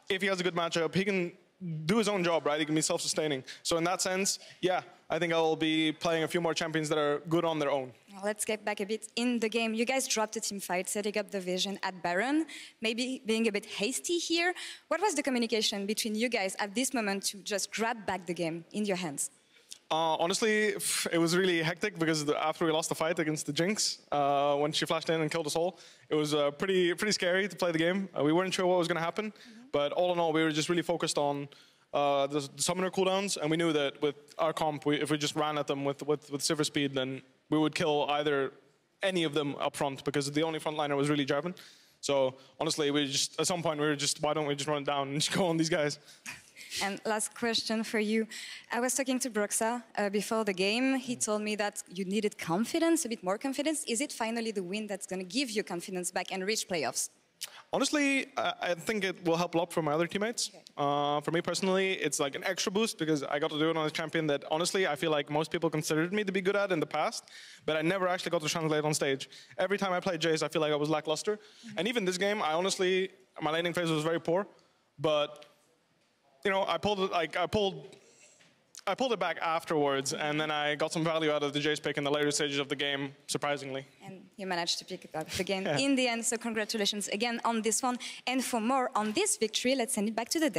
if he has a good matchup, he can do his own job, right? He can be self-sustaining. So in that sense, yeah, I think I'll be playing a few more champions that are good on their own. Let's get back a bit in the game. You guys dropped a team fight, setting up the vision at Baron, maybe being a bit hasty here. What was the communication between you guys at this moment to just grab back the game in your hands? Honestly, it was really hectic because after we lost the fight against the Jinx, when she flashed in and killed us all, it was pretty scary to play the game. We weren't sure what was going to happen, but all in all, we were just really focused on the summoner cooldowns, and we knew that with our comp, if we just ran at them with Sivir speed, then we would kill either any of them up front, because the only frontliner was really Jarvan. So honestly, at some point we were just, why don't we just run it down and just go on these guys? And last question for you. I was talking to Broxa before the game. He told me that you needed confidence, a bit more confidence. Is it finally the win that's going to give you confidence back and reach playoffs? Honestly, I think it will help a lot for my other teammates. Okay. For me personally, it's like an extra boost because I got to do it on a champion that honestly I feel like most people considered me to be good at in the past, but I never actually got to translate on stage. Every time I played Jace, I feel like I was lackluster. And even this game, I honestly, my laning phase was very poor, but you know, I pulled it back afterwards, and then I got some value out of the Jace pick in the later stages of the game, surprisingly. And you managed to pick up the game in the end, so congratulations again on this one. And for more on this victory, let's send it back to the deck.